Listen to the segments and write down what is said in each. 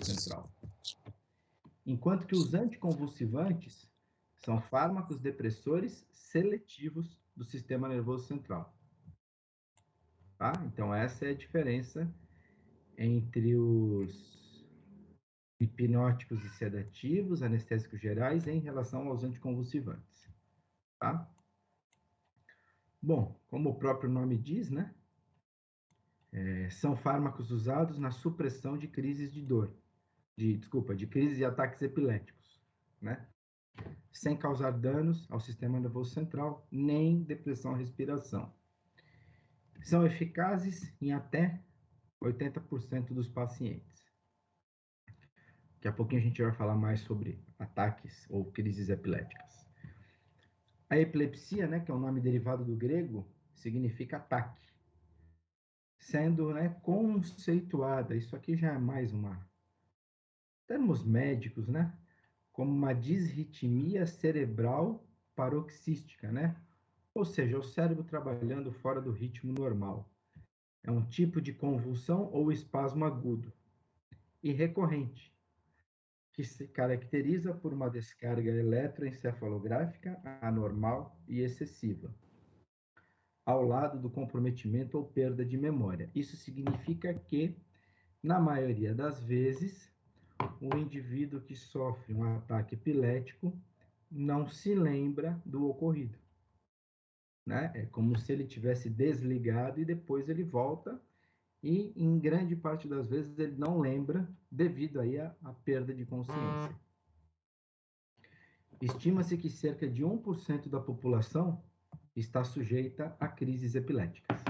central. Enquanto que os anticonvulsivantes são fármacos depressores seletivos do sistema nervoso central. Tá? Então, essa é a diferença entre os hipnóticos e sedativos, anestésicos gerais, em relação aos anticonvulsivantes. Tá? Bom, como o próprio nome diz, né? São fármacos usados na supressão de crises de dor, de crises e ataques epiléticos, né? Sem causar danos ao sistema nervoso central, nem depressão respiração. São eficazes em até 80% dos pacientes. Daqui a pouquinho a gente vai falar mais sobre ataques ou crises epiléticas. A epilepsia, né, que é um nome derivado do grego, significa ataque. Sendo, né, conceituada, isso aqui já é mais termos médicos, né, como uma disritmia cerebral paroxística, né? Ou seja, o cérebro trabalhando fora do ritmo normal. É um tipo de convulsão ou espasmo agudo e recorrente, que se caracteriza por uma descarga eletroencefalográfica anormal e excessiva, ao lado do comprometimento ou perda de memória. Isso significa que, na maioria das vezes, o indivíduo que sofre um ataque epilético não se lembra do ocorrido, né? É como se ele tivesse desligado e depois ele volta e, em grande parte das vezes, ele não lembra devido aí à perda de consciência. Estima-se que cerca de 1% da população está sujeita a crises epiléticas.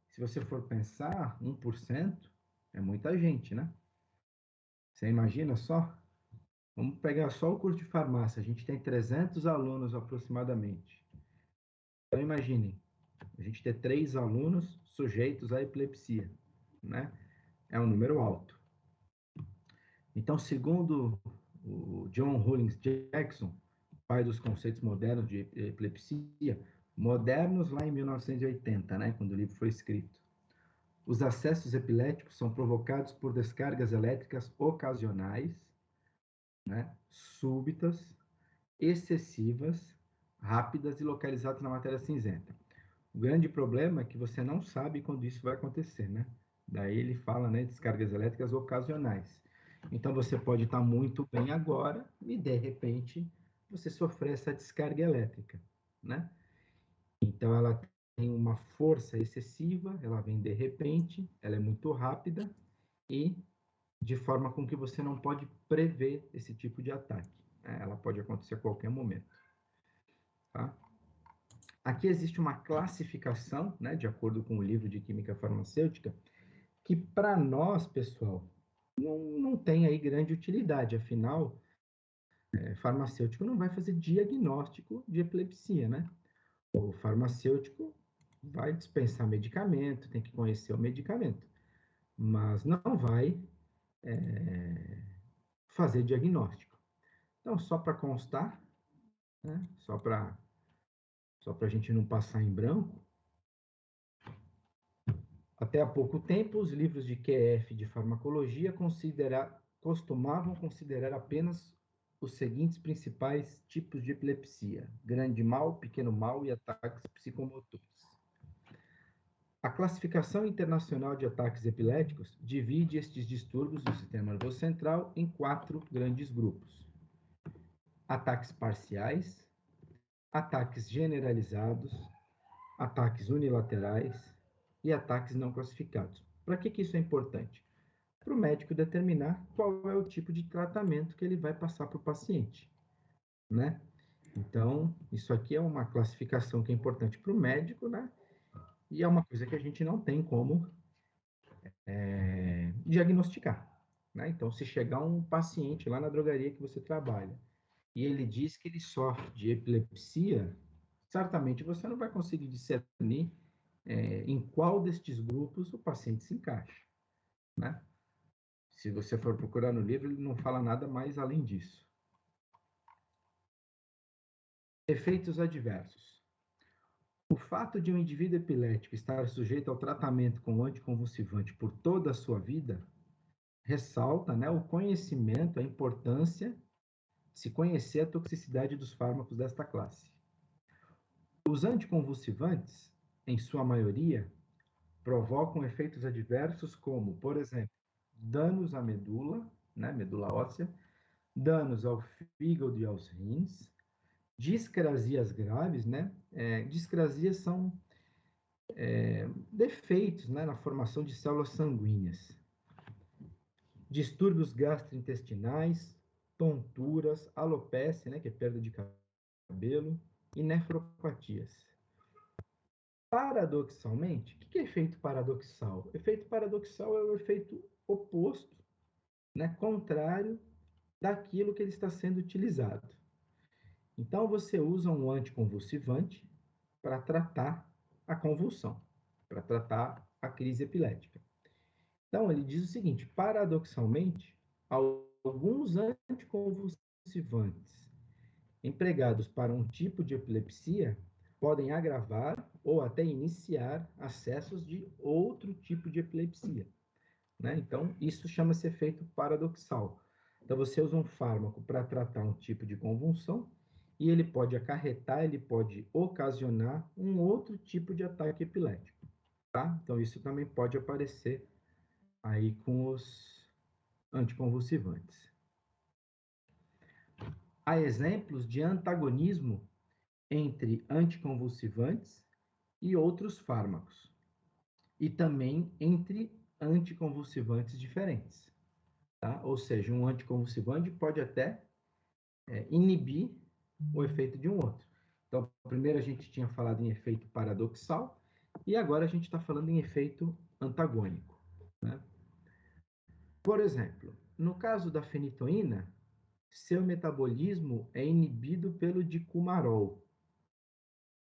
Se você for pensar, 1% é muita gente, né? Você imagina só? Vamos pegar só o curso de farmácia. A gente tem 300 alunos aproximadamente. Então, imaginem, a gente ter 3 alunos sujeitos à epilepsia, né? É um número alto. Então, segundo o John Rollins Jackson, pai dos conceitos modernos de epilepsia, modernos lá em 1980, né, quando o livro foi escrito. Os acessos epiléticos são provocados por descargas elétricas ocasionais, né, súbitas, excessivas, rápidas e localizadas na matéria cinzenta. O grande problema é que você não sabe quando isso vai acontecer, né? Daí ele fala, né, descargas elétricas ocasionais. Então você pode estar muito bem agora e de repente você sofrer essa descarga elétrica, né? Então ela tem uma força excessiva, ela vem de repente, ela é muito rápida e de forma com que você não pode prever esse tipo de ataque, né? Ela pode acontecer a qualquer momento, tá? Aqui existe uma classificação, né, de acordo com o livro de Química Farmacêutica, que para nós, pessoal, não tem aí grande utilidade, afinal, farmacêutico não vai fazer diagnóstico de epilepsia, né? O farmacêutico vai dispensar medicamento, tem que conhecer o medicamento, mas não vai fazer diagnóstico. Então, só para constar, né? Só para a gente não passar em branco, até há pouco tempo, os livros de QF de farmacologia costumavam considerar apenas os seguintes principais tipos de epilepsia: grande mal, pequeno mal e ataques psicomotores. A classificação internacional de ataques epiléticos divide estes distúrbios do sistema nervoso central em 4 grandes grupos: ataques parciais, ataques generalizados, ataques unilaterais e ataques não classificados. Para que isso é importante? Para o médico determinar qual é o tipo de tratamento que ele vai passar para o paciente, né? Então, isso aqui é uma classificação que é importante para o médico, né? E é uma coisa que a gente não tem como diagnosticar, né? Então, se chegar um paciente lá na drogaria que você trabalha e ele diz que ele sofre de epilepsia, certamente você não vai conseguir discernir em qual destes grupos o paciente se encaixa, né? Se você for procurar no livro, ele não fala nada mais além disso. Efeitos adversos. O fato de um indivíduo epilético estar sujeito ao tratamento com anticonvulsivante por toda a sua vida ressalta, né, o conhecimento, a importância de se conhecer a toxicidade dos fármacos desta classe. Os anticonvulsivantes, em sua maioria, provocam efeitos adversos como, por exemplo, danos à medula, né, medula óssea, danos ao fígado e aos rins, discrasias graves, né? Discrasias são defeitos, né, na formação de células sanguíneas, distúrbios gastrointestinais, tonturas, alopecia, né, que é perda de cabelo, e nefropatias. Paradoxalmente, o que é efeito paradoxal? O efeito paradoxal é o efeito oposto, né, contrário daquilo que ele está sendo utilizado. Então, você usa um anticonvulsivante para tratar a convulsão, para tratar a crise epilética. Então, ele diz o seguinte: paradoxalmente, alguns anticonvulsivantes empregados para um tipo de epilepsia podem agravar ou até iniciar acessos de outro tipo de epilepsia, né? Então, isso chama-se efeito paradoxal. Então, você usa um fármaco para tratar um tipo de convulsão e ele pode acarretar, ele pode ocasionar um outro tipo de ataque epilético, tá? Então, isso também pode aparecer aí com os anticonvulsivantes. Há exemplos de antagonismo entre anticonvulsivantes e outros fármacos, e também entre anticonvulsivantes diferentes, tá? Ou seja, um anticonvulsivante pode até inibir o efeito de um outro. Então, primeiro a gente tinha falado em efeito paradoxal, e agora a gente está falando em efeito antagônico, né? Por exemplo, no caso da fenitoína, seu metabolismo é inibido pelo dicumarol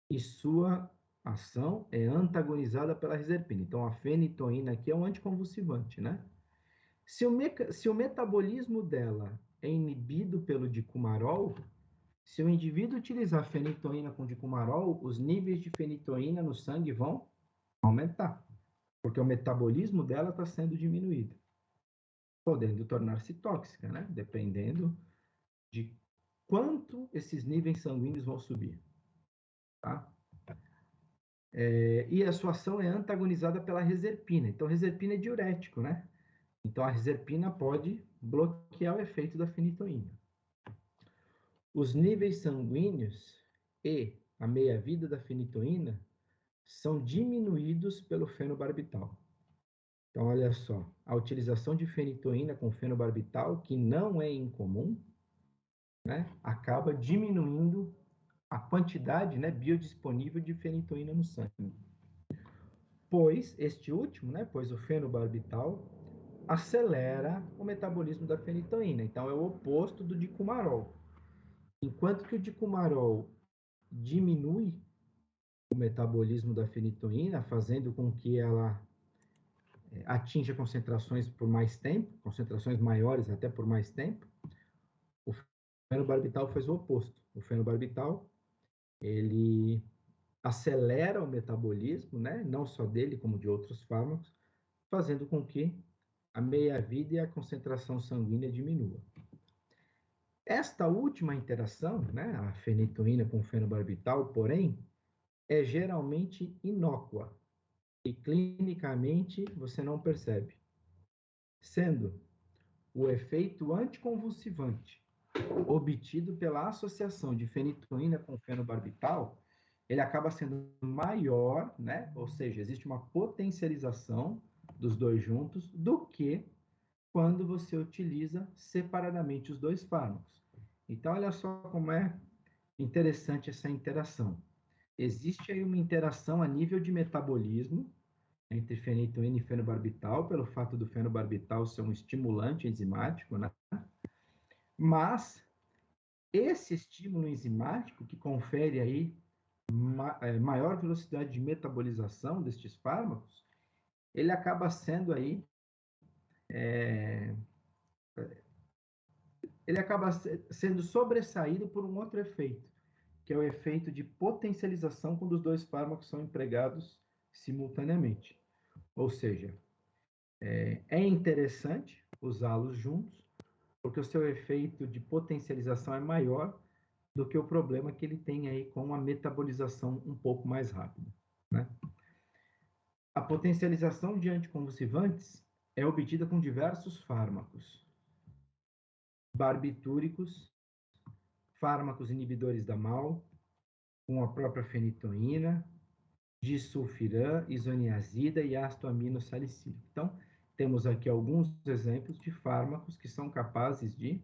e sua ação é antagonizada pela reserpina. Então, a fenitoína aqui é um anticonvulsivante, né? Se o metabolismo dela é inibido pelo dicumarol, se o indivíduo utilizar fenitoína com dicumarol, os níveis de fenitoína no sangue vão aumentar, porque o metabolismo dela está sendo diminuído, podendo tornar-se tóxica, né? Dependendo de quanto esses níveis sanguíneos vão subir, tá? E a sua ação é antagonizada pela reserpina. Então, reserpina é diurético, né? Então, a reserpina pode bloquear o efeito da fenitoína. Os níveis sanguíneos e a meia-vida da fenitoína são diminuídos pelo fenobarbital. Então, olha só, a utilização de fenitoína com fenobarbital, que não é incomum, né, acaba diminuindo a quantidade, né, biodisponível de fenitoína no sangue. Pois este último, né, pois o fenobarbital acelera o metabolismo da fenitoína. Então, é o oposto do dicumarol. Enquanto que o dicumarol diminui o metabolismo da fenitoína, fazendo com que ela atinja concentrações por mais tempo, concentrações maiores até por mais tempo, o fenobarbital faz o oposto. O fenobarbital, ele acelera o metabolismo, né, não só dele, como de outros fármacos, fazendo com que a meia-vida e a concentração sanguínea diminua. Esta última interação, né, a fenitoína com o fenobarbital, porém, é geralmente inócua e clinicamente você não percebe, sendo o efeito anticonvulsivante obtido pela associação de fenitoína com fenobarbital, ele acaba sendo maior, né? Ou seja, existe uma potencialização dos dois juntos do que quando você utiliza separadamente os dois fármacos. Então, olha só como é interessante essa interação. Existe aí uma interação a nível de metabolismo entre fenitoína e fenobarbital, pelo fato do fenobarbital ser um estimulante enzimático, né? Mas esse estímulo enzimático que confere aí maior velocidade de metabolização destes fármacos, ele acaba sendo aí ele acaba sendo sobressaído por um outro efeito, que é o efeito de potencialização quando os dois fármacos são empregados simultaneamente. Ou seja, é interessante usá-los juntos, porque o seu efeito de potencialização é maior do que o problema que ele tem aí com a metabolização um pouco mais rápida, né? A potencialização de anticonvulsivantes é obtida com diversos fármacos, barbitúricos, fármacos inibidores da MAO, com a própria fenitoína, disulfiram, isoniazida e ácido amino salicílico. Então, temos aqui alguns exemplos de fármacos que são capazes de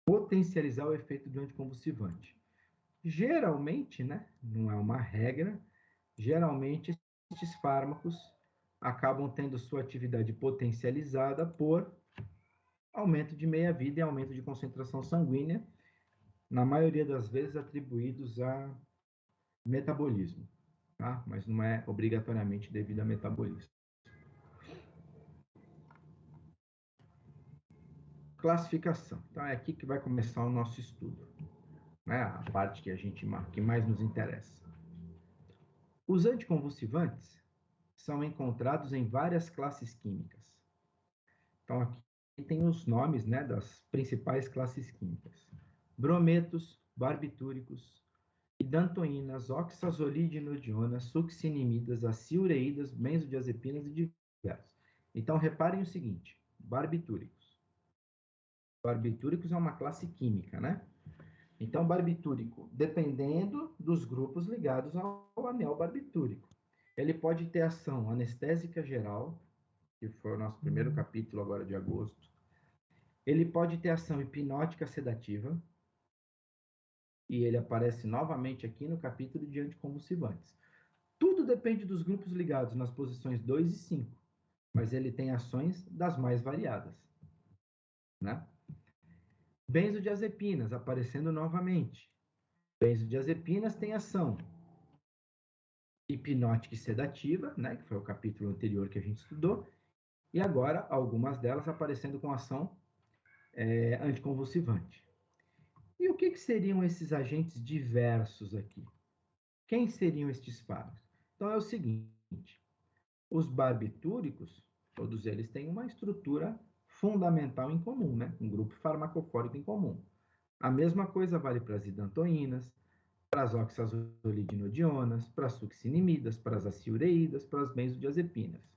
potencializar o efeito do anticonvulsivante. Geralmente, né, não é uma regra, geralmente estes fármacos acabam tendo sua atividade potencializada por aumento de meia-vida e aumento de concentração sanguínea, na maioria das vezes atribuídos a metabolismo, tá? Mas não é obrigatoriamente devido a metabolismo. Classificação. Então é aqui que vai começar o nosso estudo, né? A parte que mais nos interessa. Os anticonvulsivantes são encontrados em várias classes químicas. Então aqui tem os nomes, né, das principais classes químicas: brometos, barbitúricos, idantoínas, oxazolidinodionas, succinimidas, aciureídas, benzodiazepinas e diversos. Então reparem o seguinte: barbitúricos. Barbitúricos é uma classe química, né? Então, barbitúrico, dependendo dos grupos ligados ao anel barbitúrico. Ele pode ter ação anestésica geral, que foi o nosso primeiro capítulo agora de agosto. Ele pode ter ação hipnótica sedativa, e ele aparece novamente aqui no capítulo de anticonvulsivantes. Tudo depende dos grupos ligados nas posições 2 e 5, mas ele tem ações das mais variadas, né? Benzodiazepinas aparecendo novamente. Benzodiazepinas têm ação hipnótica e sedativa, né, que foi o capítulo anterior que a gente estudou, e agora algumas delas aparecendo com ação anticonvulsivante. E o que seriam esses agentes diversos aqui? Quem seriam estes fármacos? Então é o seguinte: os barbitúricos, todos eles têm uma estrutura fundamental em comum, né? Um grupo farmacofórico em comum. A mesma coisa vale para as idantoínas, para as oxazolidinodionas, para as succinimidas, para as aciureídas, para as benzodiazepinas.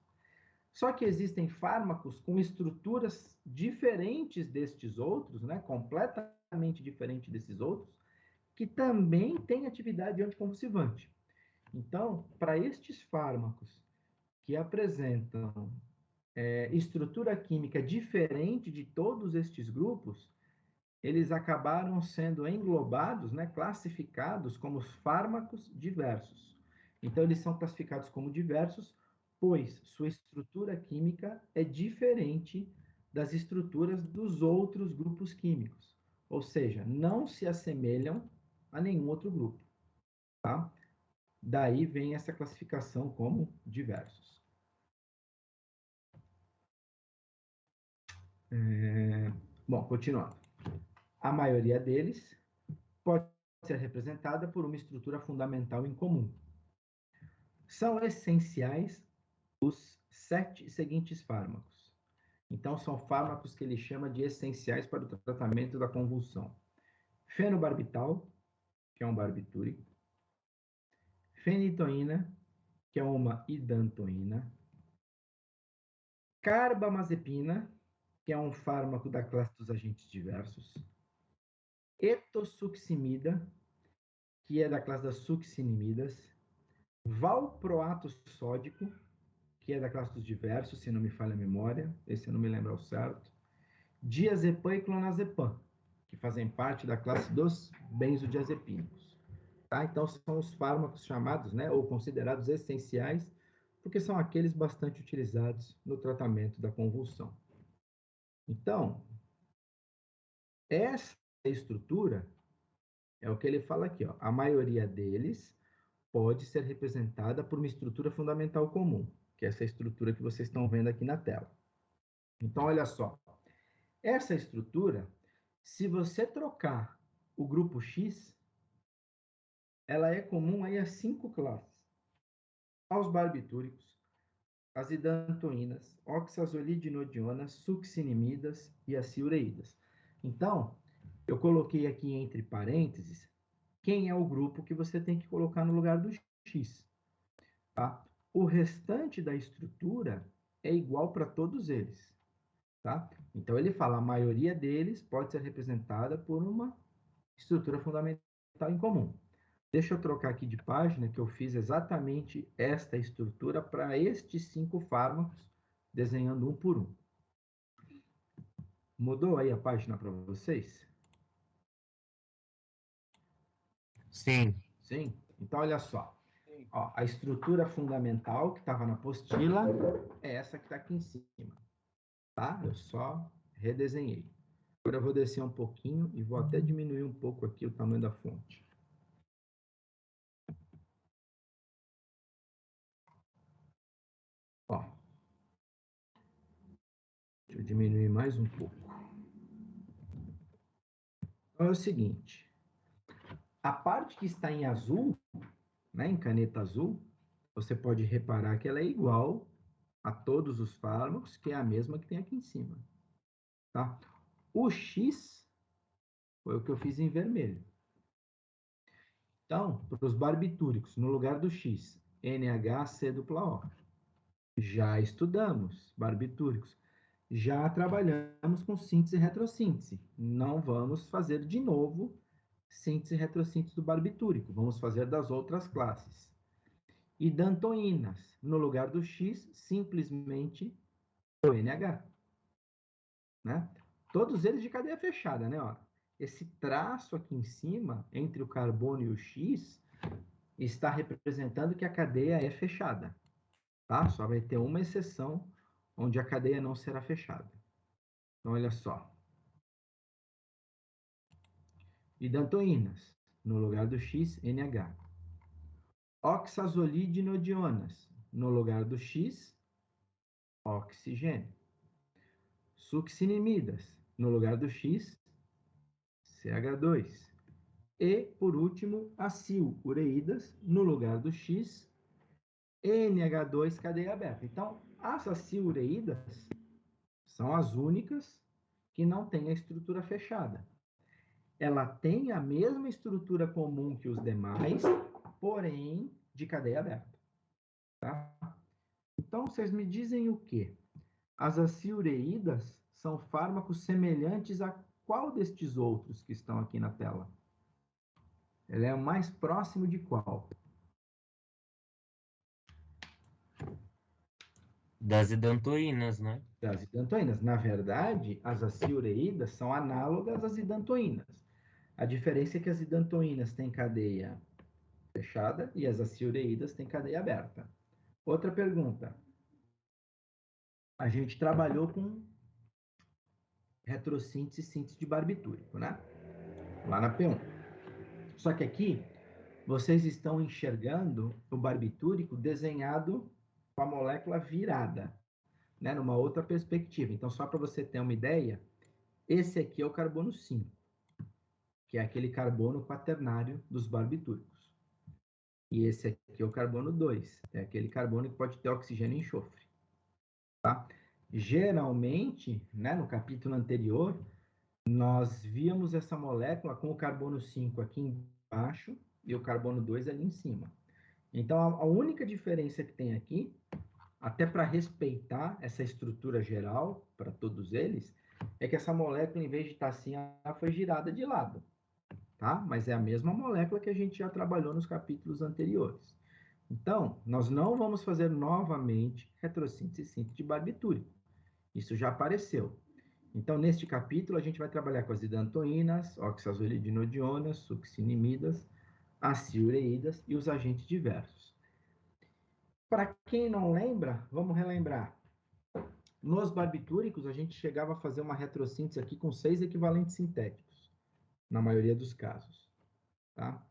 Só que existem fármacos com estruturas diferentes destes outros, né? Completamente diferente desses outros, que também têm atividade anticonvulsivante. Então, para estes fármacos que apresentam estrutura química diferente de todos estes grupos, eles acabaram sendo englobados, né, classificados como fármacos diversos. Então, eles são classificados como diversos, pois sua estrutura química é diferente das estruturas dos outros grupos químicos. Ou seja, não se assemelham a nenhum outro grupo. Tá? Daí vem essa classificação como diversos. Bom, continuando. A maioria deles pode ser representada por uma estrutura fundamental em comum. São essenciais os 7 seguintes fármacos. Então, são fármacos que ele chama de essenciais para o tratamento da convulsão: fenobarbital, que é um barbitúrico; fenitoína, que é uma idantoína; carbamazepina, que é um fármaco da classe dos agentes diversos; etosuximida, que é da classe das succinimidas; valproato sódico, que é da classe dos diversos, se não me falha a memória, esse eu não me lembro ao certo; diazepam e clonazepam, que fazem parte da classe dos benzodiazepínicos. Tá? Então, são os fármacos chamados, né, ou considerados essenciais, porque são aqueles bastante utilizados no tratamento da convulsão. Então, essa estrutura é o que ele fala aqui, ó. A maioria deles pode ser representada por uma estrutura fundamental comum, que é essa estrutura que vocês estão vendo aqui na tela. Então, olha só. Essa estrutura, se você trocar o grupo X, ela é comum aí a 5 classes: aos barbitúricos, azidantoínas, oxazolidinodionas, succinimidas e aciureídas. Então, eu coloquei aqui entre parênteses quem é o grupo que você tem que colocar no lugar do X. Tá? O restante da estrutura é igual para todos eles. Tá? Então, ele fala, a maioria deles pode ser representada por uma estrutura fundamental em comum. Deixa eu trocar aqui de página, que eu fiz exatamente esta estrutura para estes 5 fármacos, desenhando um por um. Mudou aí a página para vocês? Sim. Sim? Então, olha só. Ó, a estrutura fundamental que estava na apostila é essa que está aqui em cima. Tá? Eu só redesenhei. Agora eu vou descer um pouquinho e vou até diminuir um pouco aqui o tamanho da fonte. Ó, deixa eu diminuir mais um pouco. Então é o seguinte, a parte que está em azul, né, em caneta azul, você pode reparar que ela é igual a todos os fármacos, que é a mesma que tem aqui em cima. Tá? O X foi o que eu fiz em vermelho. Então, para os barbitúricos, no lugar do X, NHC-O. Já estudamos barbitúricos. Já trabalhamos com síntese e retrossíntese. Não vamos fazer de novo síntese e retrossíntese do barbitúrico. Vamos fazer das outras classes. E dantoínas. No lugar do X, simplesmente o NH. Né? Todos eles de cadeia fechada, né? Ó, esse traço aqui em cima, entre o carbono e o X, está representando que a cadeia é fechada. Tá? Só vai ter uma exceção onde a cadeia não será fechada. Então, olha só. Hidantoínas, no lugar do X, NH. Oxazolidinodionas, no lugar do X, oxigênio. Succinimidas, no lugar do X, CH2. E, por último, acil-ureídas, no lugar do X, NH2, cadeia aberta. Então, as acil-ureídas são as únicas que não têm a estrutura fechada. Ela tem a mesma estrutura comum que os demais, porém de cadeia aberta. Tá? Então, vocês me dizem o quê? As aciureídas são fármacos semelhantes a qual destes outros que estão aqui na tela? Ela é o mais próximo de qual? Das hidantoínas, né? Das hidantoínas. Na verdade, as aciureídas são análogas às hidantoínas. A diferença é que as hidantoínas têm cadeia fechada e as aciureídas têm cadeia aberta. Outra pergunta. A gente trabalhou com retrossíntese e síntese de barbitúrico, né? Lá na P1. Só que aqui, vocês estão enxergando o barbitúrico desenhado com a molécula virada, né? Numa outra perspectiva. Então, só para você ter uma ideia, esse aqui é o carbono 5, que é aquele carbono quaternário dos barbitúricos. E esse aqui é o carbono 2, é aquele carbono que pode ter oxigênio e enxofre. Tá? Geralmente, né, no capítulo anterior, nós víamos essa molécula com o carbono 5 aqui embaixo e o carbono 2 ali em cima. Então, a única diferença que tem aqui, até para respeitar essa estrutura geral para todos eles, é que essa molécula, em vez de estar assim, ela foi girada de lado. Tá? Mas é a mesma molécula que a gente já trabalhou nos capítulos anteriores. Então, nós não vamos fazer novamente retrossíntese e síntese de barbitúrico. Isso já apareceu. Então, neste capítulo, a gente vai trabalhar com as hidantoínas, oxazolidinodionas, succinimidas, aciureídas e os agentes diversos. Para quem não lembra, vamos relembrar. Nos barbitúricos, a gente chegava a fazer uma retrossíntese aqui com 6 equivalentes sintéticos, na maioria dos casos. Tá?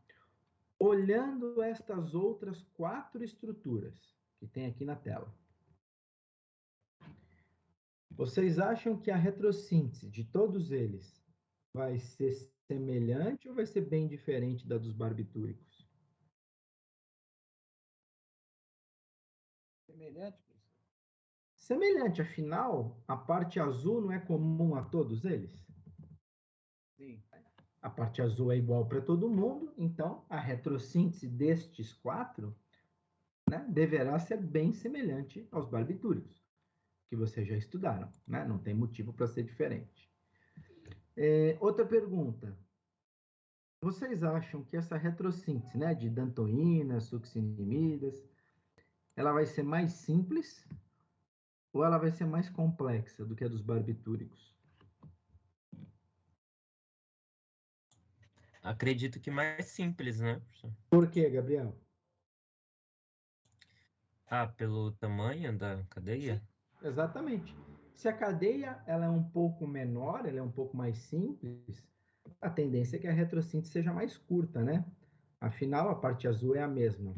Olhando estas outras 4 estruturas que tem aqui na tela, vocês acham que a retrossíntese de todos eles vai ser semelhante ou vai ser bem diferente da dos barbitúricos? Semelhante, professor? Semelhante, afinal, a parte azul não é comum a todos eles? Sim. A parte azul é igual para todo mundo, então a retrossíntese destes quatro, né, deverá ser bem semelhante aos barbitúricos, que vocês já estudaram, né? Não tem motivo para ser diferente. Outra pergunta. Vocês acham que essa retrossíntese, né, de dantoínas, succinimidas, ela vai ser mais simples ou ela vai ser mais complexa do que a dos barbitúricos? Acredito que mais simples, né, professor? Por quê, Gabriel? Ah, pelo tamanho da cadeia? Exatamente. Se a cadeia ela é um pouco menor, ela é um pouco mais simples, a tendência é que a retrossíntese seja mais curta, né? Afinal, a parte azul é a mesma.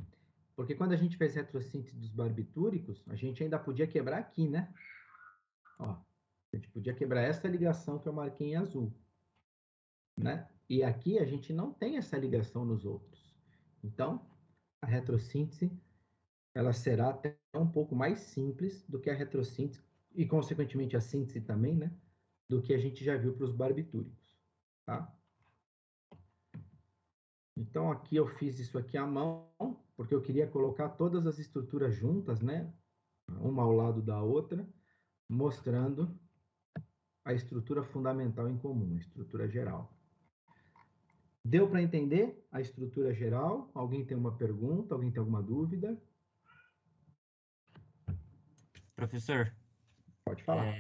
Porque quando a gente fez retrossíntese dos barbitúricos, a gente ainda podia quebrar aqui, né? Ó, a gente podia quebrar essa ligação que eu marquei em azul, né? E aqui a gente não tem essa ligação nos outros. Então, a retrossíntese ela será até um pouco mais simples do que a retrossíntese e, consequentemente, a síntese também, né? Do que a gente já viu para os barbitúricos, tá? Então, aqui eu fiz isso aqui à mão, porque eu queria colocar todas as estruturas juntas, né? Uma ao lado da outra, mostrando a estrutura fundamental em comum, a estrutura geral. Deu para entender a estrutura geral? Alguém tem uma pergunta? Alguém tem alguma dúvida? Professor, Pode falar.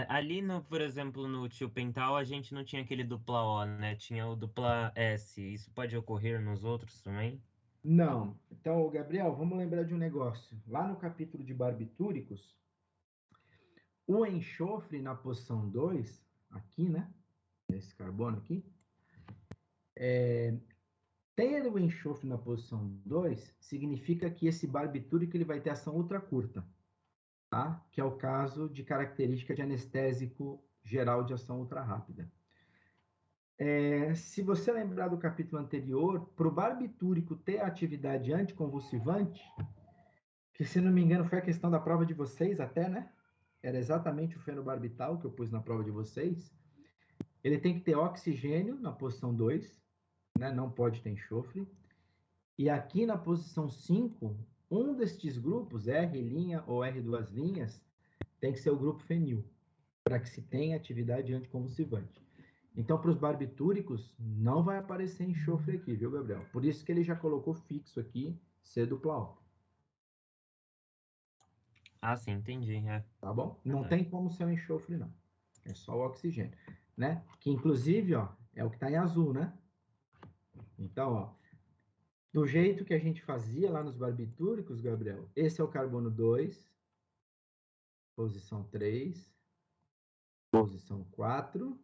ali no, por exemplo, no tio Pental, a gente não tinha aquele dupla O, né? Tinha o dupla S. Isso pode ocorrer nos outros também? Não. Então, Gabriel, vamos lembrar de um negócio. Lá no capítulo de barbitúricos, o enxofre na posição 2, aqui, né? Esse carbono aqui. Ter o enxofre na posição 2 significa que esse barbitúrico ele vai ter ação ultra curta, tá? Que é o caso de característica de anestésico geral de ação ultra rápida. Se você lembrar do capítulo anterior, para o barbitúrico ter atividade anticonvulsivante, que se não me engano foi a questão da prova de vocês até, né? Era exatamente o fenobarbital que eu pus na prova de vocês. Ele tem que ter oxigênio na posição 2, né? Não pode ter enxofre. E aqui na posição 5, um destes grupos, R' ou R2', tem que ser o grupo fenil, para que se tenha atividade anticonvulsivante. Então, para os barbitúricos, não vai aparecer enxofre aqui, viu, Gabriel? Por isso que ele já colocou fixo aqui, C dupla O. Ah, sim, entendi. Tá bom? Não Verdade. tem como ser um enxofre, não. É só o oxigênio, né? Que, inclusive, ó, é o que está em azul, né? Então, ó, do jeito que a gente fazia lá nos barbitúricos, Gabriel, esse é o carbono 2, posição 3, posição 4,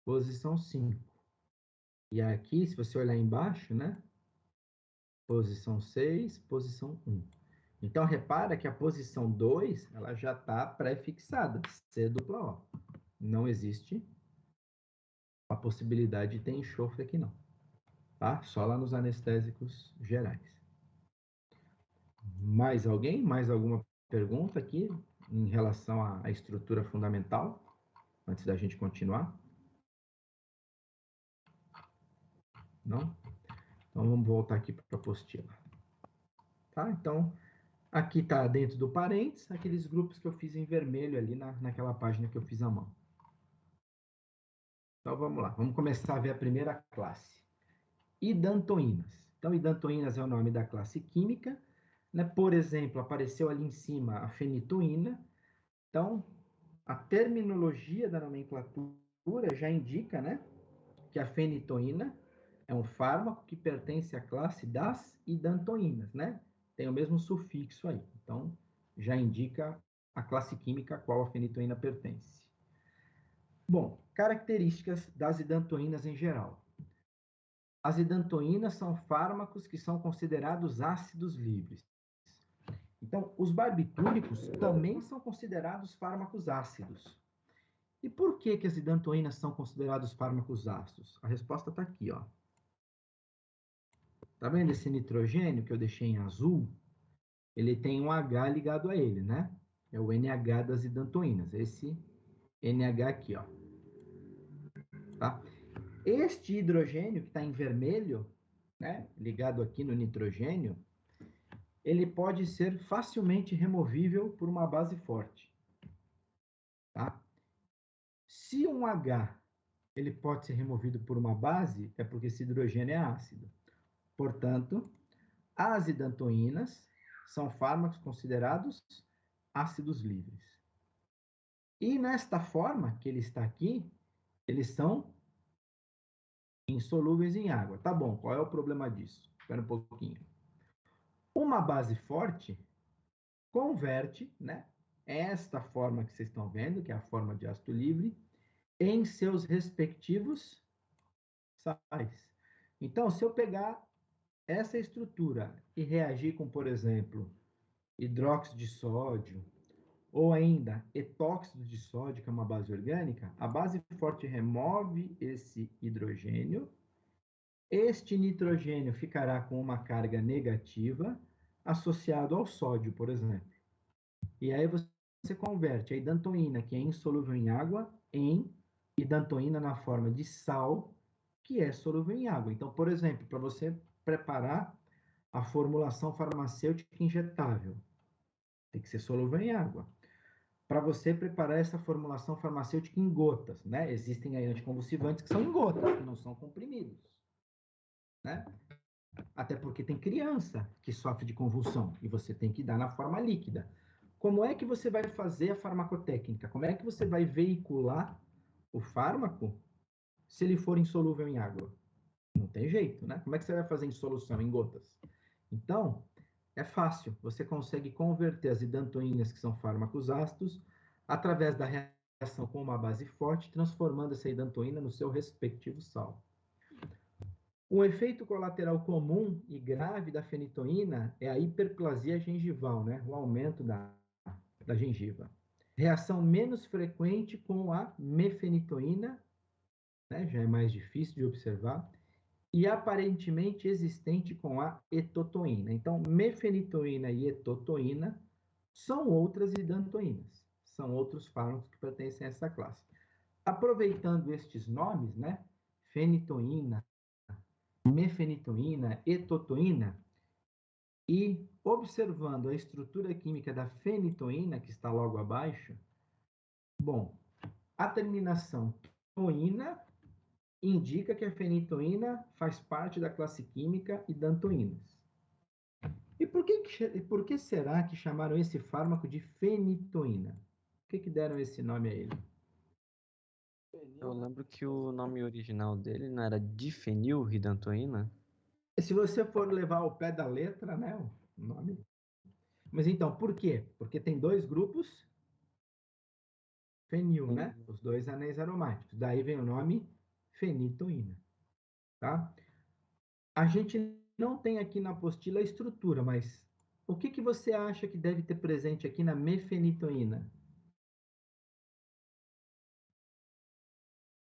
posição 5. E aqui, se você olhar embaixo, né? Posição 6, posição 1. Então, repara que a posição 2, ela já está pré-fixada, C dupla O. Não existe a possibilidade de ter enxofre aqui, não. Tá? Só lá nos anestésicos gerais. Mais alguém? Mais alguma pergunta aqui em relação à estrutura fundamental? Antes da gente continuar? Não? Então, vamos voltar aqui para a apostila. Tá? Então, aqui está dentro do parênteses, aqueles grupos que eu fiz em vermelho ali naquela página que eu fiz à mão. Então, vamos lá. Vamos começar a ver a primeira classe. Idantoínas. Então, idantoínas é o nome da classe química. Né? Por exemplo, apareceu ali em cima a fenitoína. Então, a terminologia da nomenclatura já indica, né, que a fenitoína é um fármaco que pertence à classe das idantoínas, né? Tem o mesmo sufixo aí. Então, já indica a classe química a qual a fenitoína pertence. Bom, características das idantoínas em geral. As idantoínas são fármacos que são considerados ácidos livres. Então, os barbitúricos também são considerados fármacos ácidos. E por que as idantoínas são considerados fármacos ácidos? A resposta está aqui, ó. Tá vendo esse nitrogênio que eu deixei em azul? ele tem um H ligado a ele, né? É o NH das hidantoínas, esse NH aqui, ó. Tá? Este hidrogênio que está em vermelho, né, ligado aqui no nitrogênio, ele pode ser facilmente removível por uma base forte. Tá? Se um H ele pode ser removido por uma base, é porque esse hidrogênio é ácido. Portanto, as hidantoínas são fármacos considerados ácidos livres. E nesta forma que ele está aqui, eles são insolúveis em água. Tá bom, qual é o problema disso? Espera um pouquinho. Uma base forte converte, né, esta forma que vocês estão vendo, que é a forma de ácido livre, em seus respectivos sais. Então, se eu pegar essa estrutura e reagir com, por exemplo, hidróxido de sódio, ou ainda etóxido de sódio, que é uma base orgânica, a base forte remove esse hidrogênio. Este nitrogênio ficará com uma carga negativa associado ao sódio, por exemplo. E aí você converte a hidantoína, que é insolúvel em água, em hidantoína na forma de sal, que é solúvel em água. Então, por exemplo, para você preparar a formulação farmacêutica injetável, tem que ser solúvel em água. Para você preparar essa formulação farmacêutica em gotas, né? Existem aí anticonvulsivantes que são em gotas, que não são comprimidos, né? Até porque tem criança que sofre de convulsão e você tem que dar na forma líquida. Como é que você vai fazer a farmacotécnica? Como é que você vai veicular o fármaco se ele for insolúvel em água? Não tem jeito, né? Como é que você vai fazer em solução, em gotas? Então, é fácil. Você consegue converter as hidantoínas, que são fármacos ácidos, através da reação com uma base forte, transformando essa hidantoína no seu respectivo sal. Um efeito colateral comum e grave da fenitoína é a hiperplasia gengival, né? O aumento da gengiva. Reação menos frequente com a mefenitoína, né? Já é mais difícil de observar, e aparentemente existente com a etotoína. Então, mefenitoína e etotoína são outras hidantoínas, são outros fármacos que pertencem a essa classe. Aproveitando estes nomes, né? Fenitoína, mefenitoína, etotoína, e observando a estrutura química da fenitoína, que está logo abaixo, bom, a terminação toína indica que a fenitoína faz parte da classe química hidantoínas. E por que será que chamaram esse fármaco de fenitoína? Por que deram esse nome a ele? Eu lembro que o nome original dele não era difenilridantoína? Se você for levar ao pé da letra, né, o nome. Mas então, por quê? Porque tem dois grupos fenil, né? Os dois anéis aromáticos. Daí vem o nome fenitoína, tá? A gente não tem aqui na apostila a estrutura, mas o que você acha que deve ter presente aqui na mefenitoína?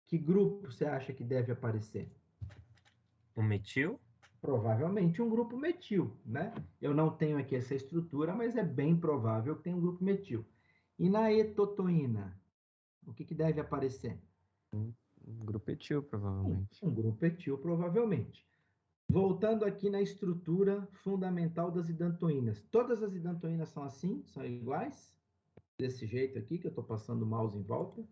Que grupo você acha que deve aparecer? O metil? Provavelmente um grupo metil, né? Eu não tenho aqui essa estrutura, mas é bem provável que tenha um grupo metil. E na etotoína, o que deve aparecer? Um grupo etil, provavelmente. Um grupo etil, provavelmente. Voltando aqui na estrutura fundamental das hidantoínas. Todas as hidantoínas são assim? São iguais? Desse jeito aqui, que eu estou passando o mouse em volta?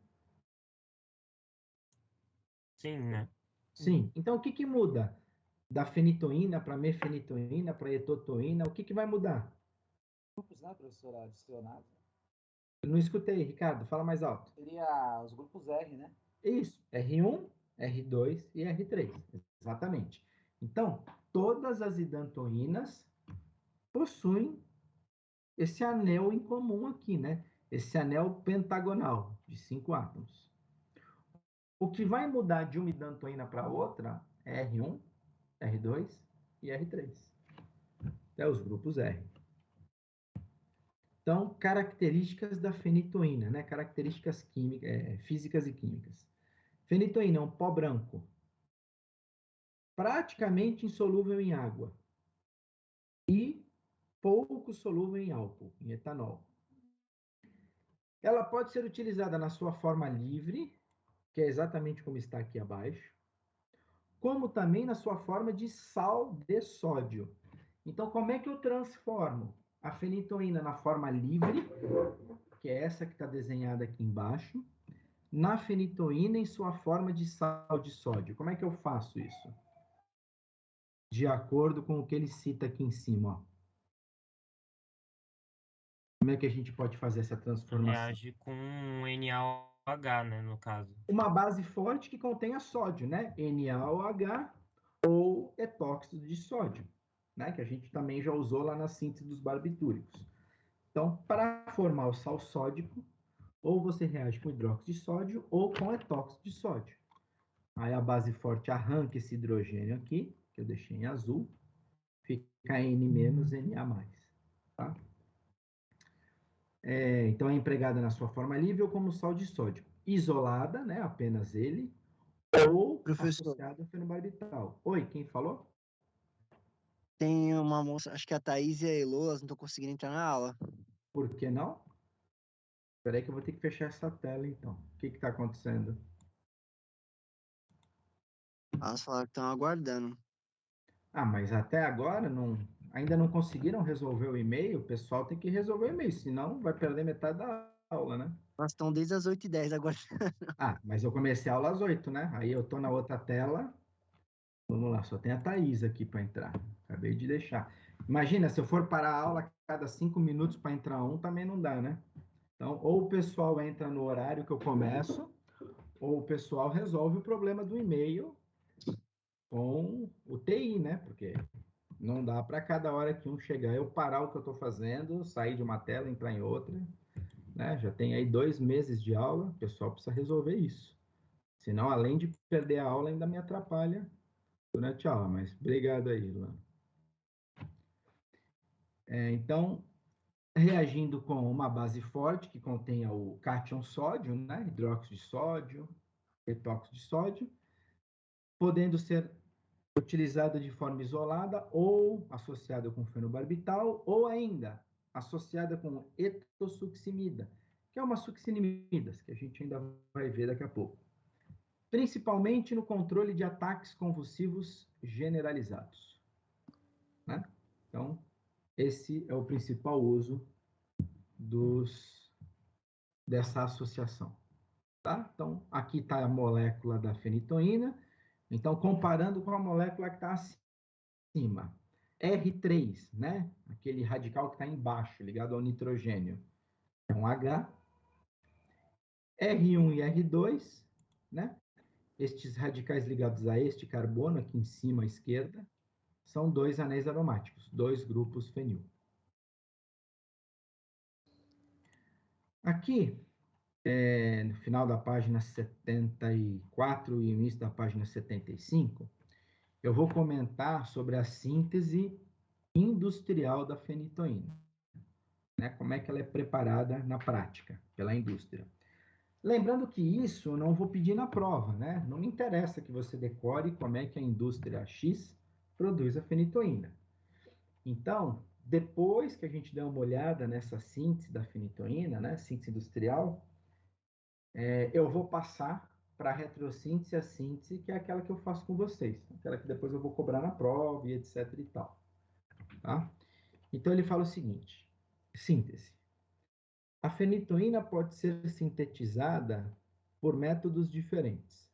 Sim, né? Sim. Então, o que muda? Da fenitoína para mefenitoína para etotoína, o que vai mudar? Grupos, né, professor, adicionados. Eu não escutei, Ricardo, fala mais alto. Seria os grupos R, né? Isso, R1, R2 e R3, exatamente. Então, todas as hidantoínas possuem esse anel em comum aqui, né? Esse anel pentagonal de 5 átomos. O que vai mudar de uma hidantoína para outra é R1, R2 e R3. É os grupos R. Então, características da fenitoína, né? Características químicas, físicas e químicas. Fenitoína é um pó branco, praticamente insolúvel em água e pouco solúvel em álcool, em etanol. Ela pode ser utilizada na sua forma livre, que é exatamente como está aqui abaixo, como também na sua forma de sal de sódio. Então, como é que eu transformo a fenitoína na forma livre, que é essa que está desenhada aqui embaixo, na fenitoína em sua forma de sal de sódio? Como é que eu faço isso? De acordo com o que ele cita aqui em cima, ó. Como é que a gente pode fazer essa transformação? Reage com NaOH, né, no caso. Uma base forte que contenha sódio, né? NaOH ou etóxido de sódio, né? Que a gente também já usou lá na síntese dos barbitúricos. Então, para formar o sal sódico, ou você reage com hidróxido de sódio ou com etóxido de sódio. Aí a base forte arranca esse hidrogênio aqui, que eu deixei em azul, fica N menos Na+. Tá? Então é empregada na sua forma livre ou como sal de sódio. Isolada, né, apenas ele, ou Professor, associada a fenobarbital. Oi, quem falou? tem uma moça, acho que a Thaís e a Elo, elas não estão conseguindo entrar na aula. Por que não? Espera aí que eu vou ter que fechar essa tela, então. O que está acontecendo? Elas falaram que estão aguardando. Ah, mas até agora ainda não conseguiram resolver o e-mail? O pessoal tem que resolver o e-mail, senão vai perder metade da aula, né? Elas estão desde as 8h10 aguardando. Ah, mas eu comecei a aula às 8, né? Aí eu tô na outra tela. Vamos lá, só tem a Thaís aqui para entrar. Acabei de deixar. Imagina, se eu for parar a aula a cada 5 minutos para entrar um, também não dá, né? Então, ou o pessoal entra no horário que eu começo, ou o pessoal resolve o problema do e-mail com o TI, né? Porque não dá para cada hora que um chegar eu parar o que eu estou fazendo, sair de uma tela, entrar em outra, né? Já tem aí 2 meses de aula, o pessoal precisa resolver isso. Senão, além de perder a aula, ainda me atrapalha durante a aula. Mas obrigado aí, Luana. Então, reagindo com uma base forte que contenha o cátion sódio, né? Hidróxido de sódio, etóxido de sódio, podendo ser utilizada de forma isolada ou associada com fenobarbital, ou ainda associada com etossuximida, que é uma succinimidas, que a gente ainda vai ver daqui a pouco. Principalmente no controle de ataques convulsivos generalizados. Né? Então, esse é o principal uso dessa associação. Tá? Então, aqui está a molécula da fenitoína. Então, comparando com a molécula que está acima. R3, né? Aquele radical que está embaixo, ligado ao nitrogênio. É um H. R1 e R2, né? Estes radicais ligados a este carbono, aqui em cima à esquerda, são 2 anéis aromáticos, 2 grupos fenil. Aqui, no final da página 74 e início da página 75, eu vou comentar sobre a síntese industrial da fenitoína. Né? Como é que ela é preparada na prática, pela indústria. Lembrando que isso eu não vou pedir na prova, né? Não me interessa que você decore como é que a indústria X produz a fenitoína. Então, depois que a gente der uma olhada nessa síntese da fenitoína, né? Síntese industrial, eu vou passar para a retrossíntese, a síntese, que é aquela que eu faço com vocês. Aquela que depois eu vou cobrar na prova e etc e tal. Tá? Então, ele fala o seguinte, síntese. A fenitoína pode ser sintetizada por métodos diferentes.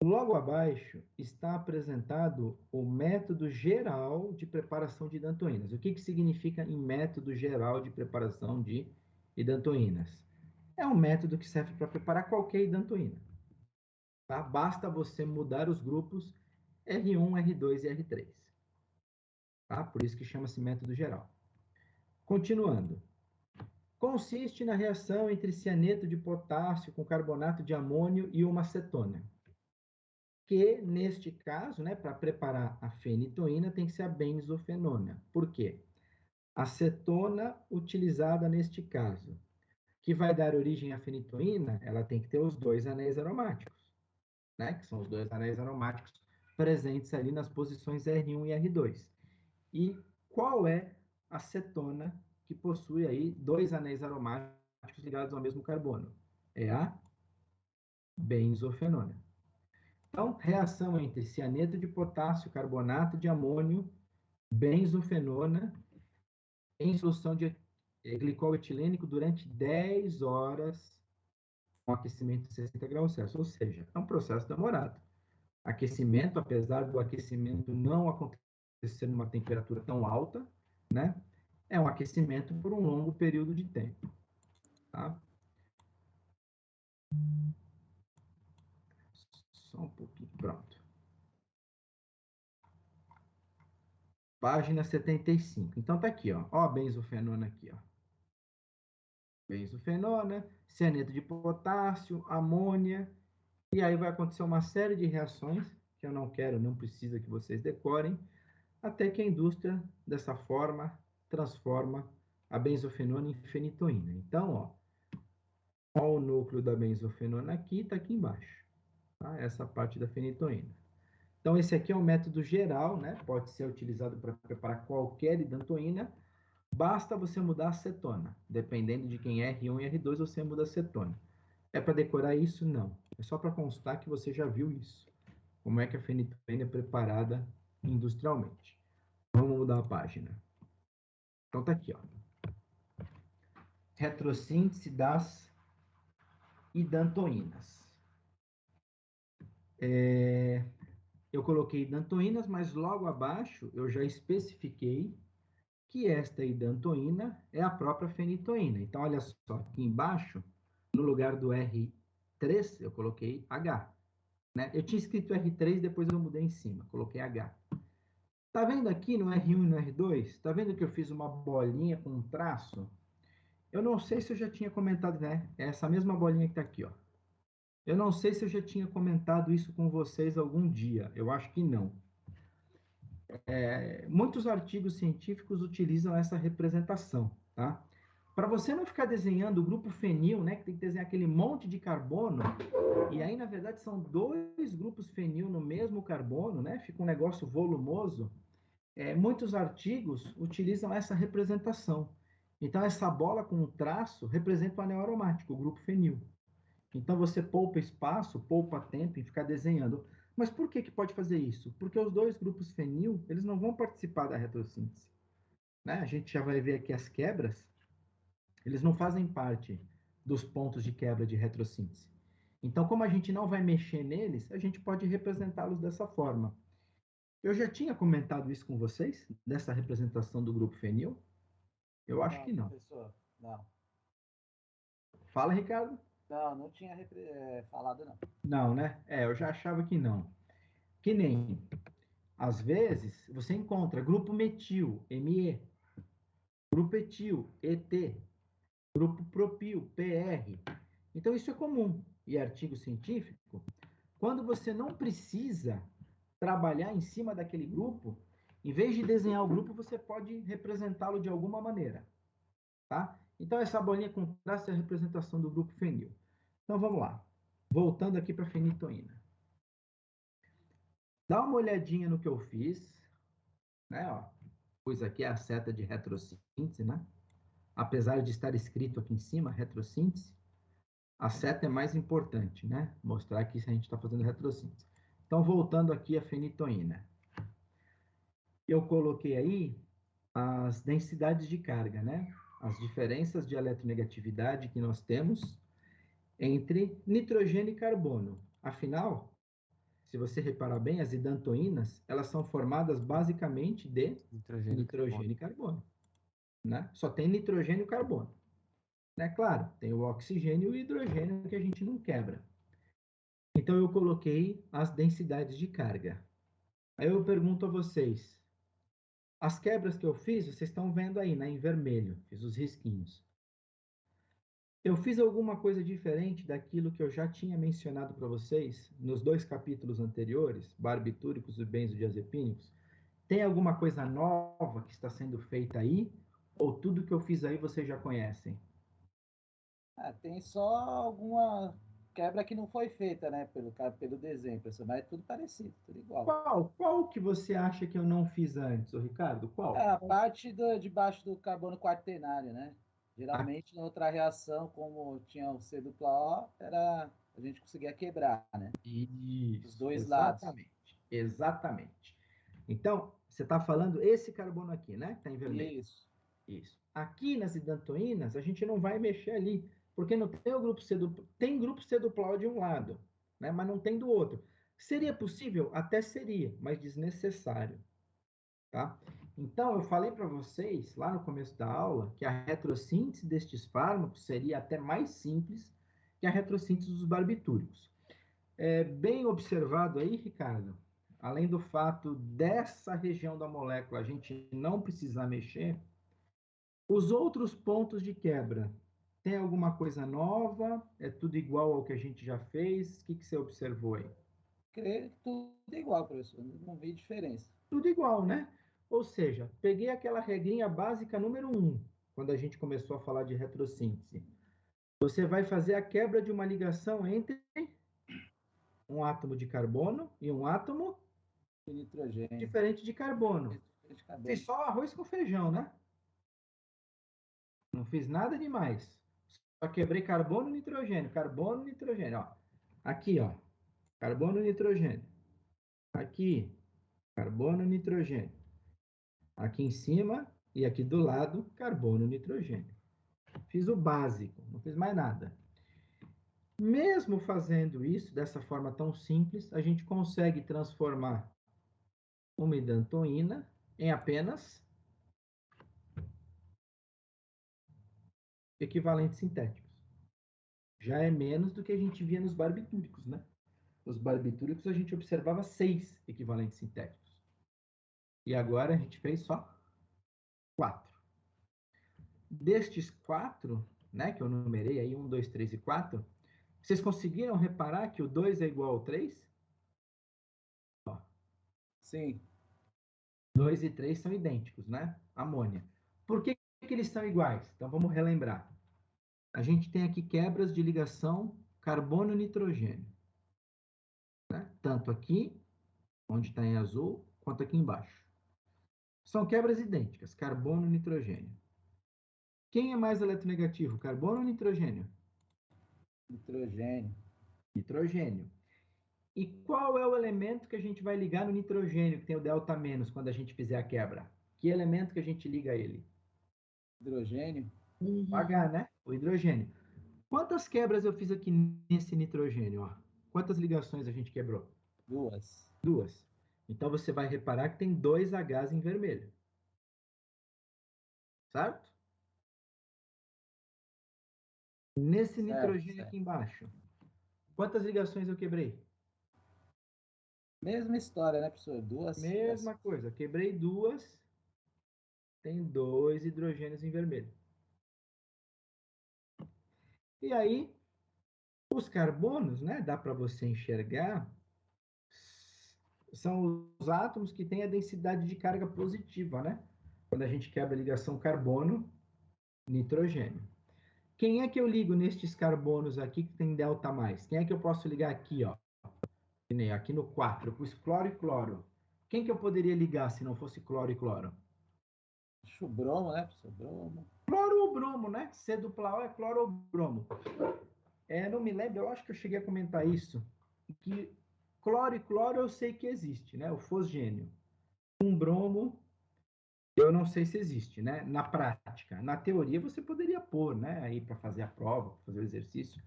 Logo abaixo está apresentado o método geral de preparação de hidantoínas. O que significa em método geral de preparação de hidantoínas? É um método que serve para preparar qualquer hidantoína. Tá? Basta você mudar os grupos R1, R2 e R3. Tá? Por isso que chama-se método geral. Continuando. Consiste na reação entre cianeto de potássio com carbonato de amônio e uma acetona. Que, neste caso, né, para preparar a fenitoína, tem que ser a benzofenona. Por quê? Acetona utilizada neste caso, que vai dar origem à fenitoína, ela tem que ter os 2 anéis aromáticos, né, que são os 2 anéis aromáticos presentes ali nas posições R1 e R2. E qual é a cetona, que possui aí 2 anéis aromáticos ligados ao mesmo carbono. É a benzofenona. Então, reação entre cianeto de potássio, carbonato de amônio, benzofenona, em solução de glicol etilênico durante 10 horas com aquecimento de 60 graus Celsius. Ou seja, é um processo demorado. Aquecimento, apesar do aquecimento não acontecer numa temperatura tão alta, né? É um aquecimento por um longo período de tempo. Tá? Só um pouquinho, pronto. Página 75. Então tá aqui, ó. Ó a benzofenona aqui, ó. Benzofenona, cianeto de potássio, amônia, e aí vai acontecer uma série de reações que eu não quero, não precisa que vocês decorem, até que a indústria, dessa forma, transforma a benzofenona em fenitoína. Então, ó o núcleo da benzofenona aqui, está aqui embaixo. Tá? Essa parte da fenitoína. Então, esse aqui é um método geral, né? Pode ser utilizado para preparar qualquer idantoína. Basta você mudar a acetona. Dependendo de quem é R1 e R2, você muda a acetona. É para decorar isso? Não. É só para constar que você já viu isso. Como é que a fenitoína é preparada industrialmente. Vamos mudar a página. Então tá aqui, ó. Retrossíntese das idantoínas. Eu coloquei idantoínas, mas logo abaixo eu já especifiquei que esta idantoína é a própria fenitoína. Então, olha só, aqui embaixo, no lugar do R3, eu coloquei H. Né? Eu tinha escrito R3, depois eu mudei em cima, coloquei H. Tá vendo aqui no R1 e no R2? Tá vendo que eu fiz uma bolinha com um traço? Eu não sei se eu já tinha comentado, né? É essa mesma bolinha que tá aqui, ó. Eu não sei se eu já tinha comentado isso com vocês algum dia. Eu acho que não. Muitos artigos científicos utilizam essa representação, tá? Para você não ficar desenhando o grupo fenil, né, que tem que desenhar aquele monte de carbono, e aí, na verdade, são 2 grupos fenil no mesmo carbono, né? Fica um negócio volumoso. Muitos artigos utilizam essa representação. Então, essa bola com o traço representa o anel aromático, o grupo fenil. Então, você poupa espaço, poupa tempo em ficar desenhando. Mas por que pode fazer isso? Porque os 2 grupos fenil, eles não vão participar da retrossíntese. Né? A gente já vai ver aqui as quebras, eles não fazem parte dos pontos de quebra de retrossíntese. Então, como a gente não vai mexer neles, a gente pode representá-los dessa forma. Eu já tinha comentado isso com vocês, dessa representação do grupo fenil? Eu acho que não. Professor, não. Fala, Ricardo. Não tinha falado, não. Não, né? Eu já achava que não. Que nem, às vezes, você encontra grupo metil, Me, grupo etil, Et, grupo propil, PR. Então, isso é comum. E artigo científico, quando você não precisa trabalhar em cima daquele grupo, em vez de desenhar o grupo, você pode representá-lo de alguma maneira. Tá? Então, essa bolinha com traço é a representação do grupo fenil. Então, vamos lá. Voltando aqui para a fenitoína. Dá uma olhadinha no que eu fiz. Né? Ó, pus aqui a seta de retrossíntese, né? Apesar de estar escrito aqui em cima, retrossíntese, a seta é mais importante, né? Mostrar aqui se a gente está fazendo retrossíntese. Então, voltando aqui à fenitoína. Eu coloquei aí as densidades de carga, né? As diferenças de eletronegatividade que nós temos entre nitrogênio e carbono. Afinal, se você reparar bem, as idantoínas, elas são formadas basicamente de nitrogênio e carbono. Né? Só tem nitrogênio e carbono. Né? Claro, tem o oxigênio e o hidrogênio que a gente não quebra. Então, eu coloquei as densidades de carga. Aí eu pergunto a vocês, as quebras que eu fiz, vocês estão vendo aí, né, em vermelho, fiz os risquinhos. Eu fiz alguma coisa diferente daquilo que eu já tinha mencionado para vocês nos 2 capítulos anteriores, barbitúricos e benzodiazepínicos? Tem alguma coisa nova que está sendo feita aí? Ou tudo que eu fiz aí vocês já conhecem? Tem só quebra que não foi feita, né? Pelo desenho, professor, mas é tudo parecido, tudo igual. Qual que você acha que eu não fiz antes, ô Ricardo? Qual? É, a parte de baixo do carbono quaternário, né? A- Geralmente, na outra reação, como tinha o C-O, a gente conseguia quebrar, né? Os Isso, dois lados. exatamente, exatamente. Então, você está falando esse carbono aqui, né? Está em vermelho. Isso. Isso. Aqui nas idantoínas, a gente não vai mexer ali, porque não tem o grupo C duplo. Tem grupo C duplo de um lado, né? Mas não tem do outro. Seria possível? Até seria, mas desnecessário, tá? Então, eu falei para vocês, lá no começo da aula, que a retrossíntese destes fármacos seria até mais simples que a retrossíntese dos barbitúricos. É bem observado aí, Ricardo, além do fato dessa região da molécula a gente não precisar mexer, os outros pontos de quebra, tem alguma coisa nova? É tudo igual ao que a gente já fez? O que você observou aí? Creio que tudo igual, professor. Não vi diferença. Tudo igual, né? Ou seja, peguei aquela regrinha básica número 1, quando a gente começou a falar de retrossíntese. Você vai fazer a quebra de uma ligação entre um átomo de carbono e um átomo E nitrogênio. diferente de carbono. De carbono. Fiz só arroz com feijão, né? Não fiz nada demais. Só quebrei carbono e nitrogênio. Carbono e nitrogênio, ó. Aqui, ó. Carbono e nitrogênio. Aqui, carbono e nitrogênio. Aqui em cima e aqui do lado, carbono e nitrogênio. Fiz o básico, não fiz mais nada. Mesmo fazendo isso dessa forma tão simples, a gente consegue transformar uma idantoína em apenas equivalentes sintéticos. Já é menos do que a gente via nos barbitúricos, né? Os barbitúricos a gente observava 6 equivalentes sintéticos. E agora a gente fez só 4. Destes 4, né, que eu numerei aí, 1, 2, 3 e 4, vocês conseguiram reparar que o 2 é igual ao 3? Ó, Sim. 2 e 3 são idênticos, né? Amônia. Por que eles são iguais? Então vamos relembrar. A gente tem aqui quebras de ligação carbono-nitrogênio. Né? Tanto aqui, onde está em azul, quanto aqui embaixo. São quebras idênticas, carbono-nitrogênio. Quem é mais eletronegativo, carbono ou nitrogênio? Nitrogênio. Nitrogênio. E qual é o elemento que a gente vai ligar no nitrogênio, que tem o delta menos, quando a gente fizer a quebra? Que elemento que a gente liga a ele? Hidrogênio. O H, né? O hidrogênio. Quantas quebras eu fiz aqui nesse nitrogênio? Ó? Quantas ligações a gente quebrou? 2. 2. Então você vai reparar que tem 2 Hs em vermelho. Certo? Nesse nitrogênio aqui embaixo, quantas ligações eu quebrei? Mesma história, né, professor? 2. Mesma coisa. Quebrei 2, tem 2 hidrogênios em vermelho. E aí, os carbonos, né, dá para você enxergar, são os átomos que têm a densidade de carga positiva, né? Quando a gente quebra a ligação carbono-nitrogênio. Quem é que eu ligo nestes carbonos aqui que tem delta mais? Quem é que eu posso ligar aqui, ó? Aqui no 4, eu pus cloro e cloro. Quem que eu poderia ligar se não fosse cloro e cloro? Acho o bromo, né, professor? Bromo. Cloro ou bromo, né? C dupla O é cloro ou bromo. Não me lembro, eu acho que eu cheguei a comentar isso, que cloro e cloro eu sei que existe, né? O fosgênio. Um bromo, eu não sei se existe, né? Na prática. Na teoria você poderia pôr, né? Aí para fazer a prova, para fazer o exercício,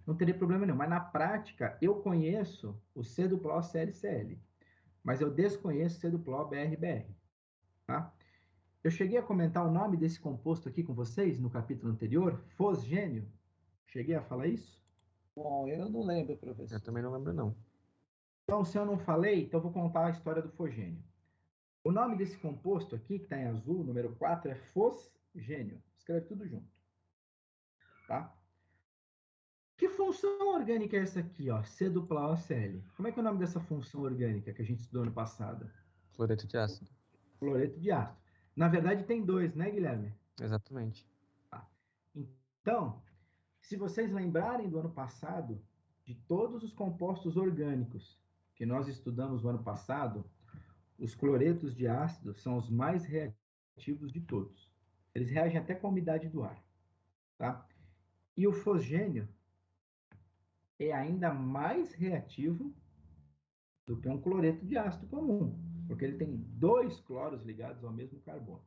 não teria problema nenhum. Mas na prática, eu conheço o C dupla O ClCl, mas eu desconheço o C dupla O BRBR, tá? Eu cheguei a comentar o nome desse composto aqui com vocês no capítulo anterior, fosgênio. Cheguei a falar isso? Bom, eu não lembro, professor. Eu também não lembro, não. Então, se eu não falei, então eu vou contar a história do fosgênio. O nome desse composto aqui, que está em azul, número 4, é fosgênio. Escreve tudo junto. Tá? Que função orgânica é essa aqui, ó? C dupla OCl. Como é que é o nome dessa função orgânica que a gente estudou ano passado? Fluoreto de ácido. Fluoreto de ácido. Na verdade, tem 2, né, Guilherme? Exatamente. Tá. Então, se vocês lembrarem do ano passado, de todos os compostos orgânicos que nós estudamos no ano passado, os cloretos de ácido são os mais reativos de todos. Eles reagem até com a umidade do ar, tá? E o fosgênio é ainda mais reativo do que um cloreto de ácido comum, porque ele tem 2 cloros ligados ao mesmo carbono.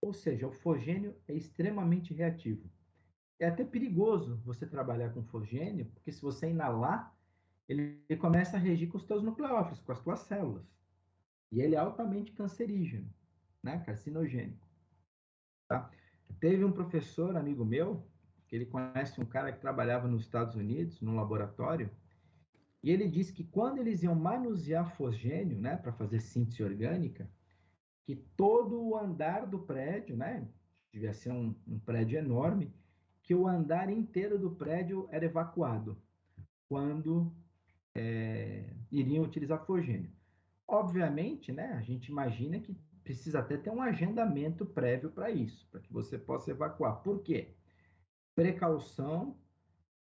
Ou seja, o fosgênio é extremamente reativo. É até perigoso você trabalhar com fosgênio, porque se você inalar, ele começa a reagir com os teus nucleófilos, com as tuas células. E ele é altamente cancerígeno, né? Carcinogênico. Tá? Teve um professor, amigo meu, que ele conhece um cara que trabalhava nos Estados Unidos, num laboratório, e ele disse que quando eles iam manusear fosgênio, né, para fazer síntese orgânica, que todo o andar do prédio, né, devia ser um prédio enorme, que o andar inteiro do prédio era evacuado quando iriam utilizar fosgênio. Obviamente, né, a gente imagina que precisa até ter um agendamento prévio para isso, para que você possa evacuar. Por quê? Precaução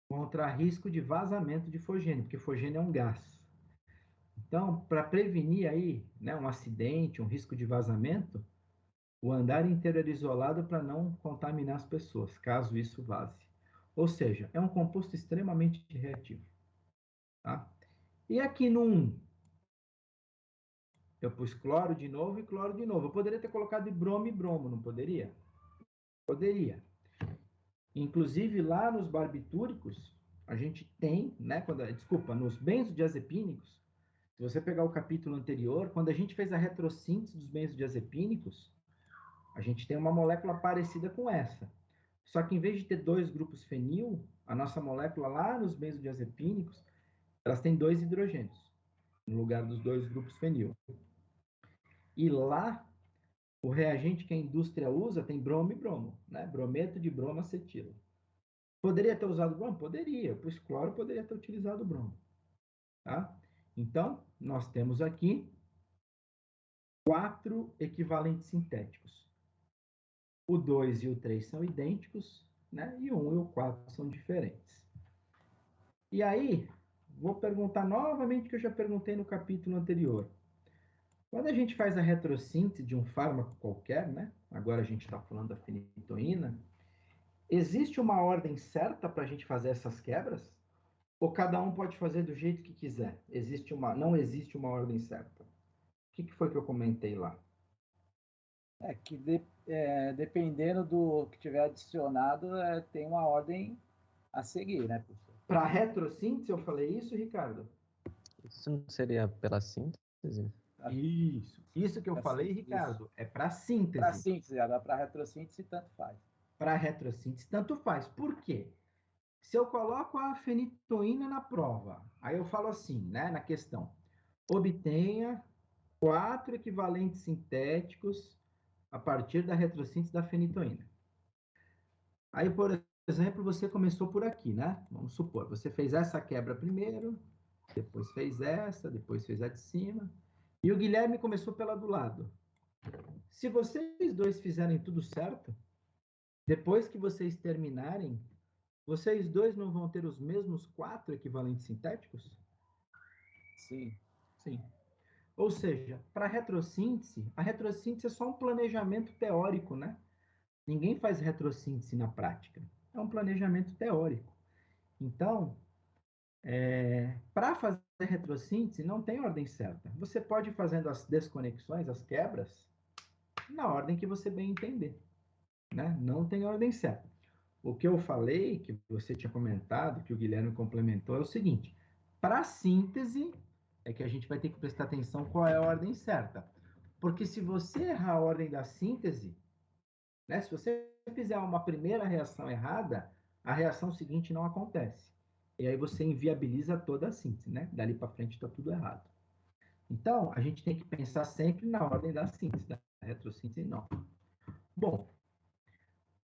contra risco de vazamento de fosgênio, porque fosgênio é um gás. Então, para prevenir aí, né, um acidente, um risco de vazamento, o andar inteiro era isolado para não contaminar as pessoas, caso isso vaze. Ou seja, é um composto extremamente reativo. Tá? E aqui no 1, eu pus cloro de novo e cloro de novo. Eu poderia ter colocado bromo e bromo, não poderia? Poderia. Inclusive, lá nos barbitúricos, a gente tem, né, nos benzodiazepínicos, se você pegar o capítulo anterior, quando a gente fez a retrossíntese dos benzodiazepínicos, a gente tem uma molécula parecida com essa. Só que em vez de ter 2 grupos fenil, a nossa molécula lá nos benzodiazepínicos, elas têm 2 hidrogênios, no lugar dos 2 grupos fenil. E lá, o reagente que a indústria usa tem bromo e bromo, né? Brometo de bromo acetilo. Poderia ter usado bromo? Poderia. Para o cloro, poderia ter utilizado bromo. Tá? Então, nós temos aqui 4 equivalentes sintéticos. O 2 e o 3 são idênticos, né? E o 1 e o 4 são diferentes. E aí, vou perguntar novamente o que eu já perguntei no capítulo anterior. Quando a gente faz a retrossíntese de um fármaco qualquer, né? Agora a gente está falando da fenitoína, existe uma ordem certa para a gente fazer essas quebras? Ou cada um pode fazer do jeito que quiser? Não existe uma ordem certa. O que foi que eu comentei lá? Dependendo do que tiver adicionado, tem uma ordem a seguir, né, professor? Para retrossíntese, eu falei isso, Ricardo? Isso não seria pela síntese? Isso que eu falei, Ricardo, é para síntese. Para síntese, agora para retrossíntese, tanto faz. Para retrossíntese, tanto faz. Por quê? Se eu coloco a fenitoína na prova, aí eu falo assim, né, na questão, obtenha 4 equivalentes sintéticos a partir da retrossíntese da fenitoína. Aí, por exemplo, você começou por aqui, né? Vamos supor, você fez essa quebra primeiro, depois fez essa, depois fez a de cima, e o Guilherme começou pela do lado. Se vocês dois fizerem tudo certo, depois que vocês terminarem, vocês dois não vão ter os mesmos 4 equivalentes sintéticos? Sim. Sim. Ou seja, para a retrossíntese é só um planejamento teórico, né? Ninguém faz retrossíntese na prática. É um planejamento teórico. Então, para fazer retrossíntese, não tem ordem certa. Você pode ir fazendo as desconexões, as quebras, na ordem que você bem entender. Né? Não tem ordem certa. O que eu falei, que você tinha comentado, que o Guilherme complementou, é o seguinte: para síntese, é que a gente vai ter que prestar atenção qual é a ordem certa. Porque se você errar a ordem da síntese, né, se você fizer uma primeira reação errada, a reação seguinte não acontece. E aí você inviabiliza toda a síntese, né? Dali para frente está tudo errado. Então, a gente tem que pensar sempre na ordem da síntese, da retrossíntese não. Bom,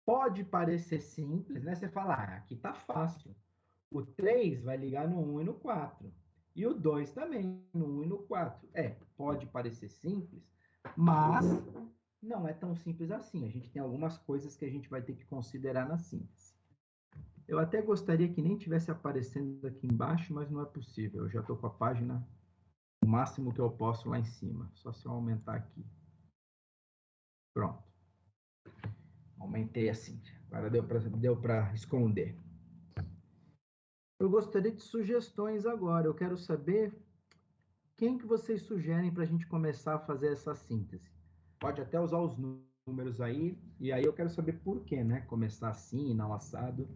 pode parecer simples, né? Você fala, aqui tá fácil. O 3 vai ligar no 1 e no 4. E o 2 também, no 1 e no 4. Pode parecer simples, mas não é tão simples assim. A gente tem algumas coisas que a gente vai ter que considerar na síntese. Eu até gostaria que nem tivesse aparecendo aqui embaixo, mas não é possível. Eu já estou com a página o máximo que eu posso lá em cima. Só se eu aumentar aqui. Pronto. Aumentei assim. Agora deu para esconder. Eu gostaria de sugestões agora. Eu quero saber quem que vocês sugerem para a gente começar a fazer essa síntese. Pode até usar os números aí, e aí eu quero saber por que, né? Começar assim, não assado.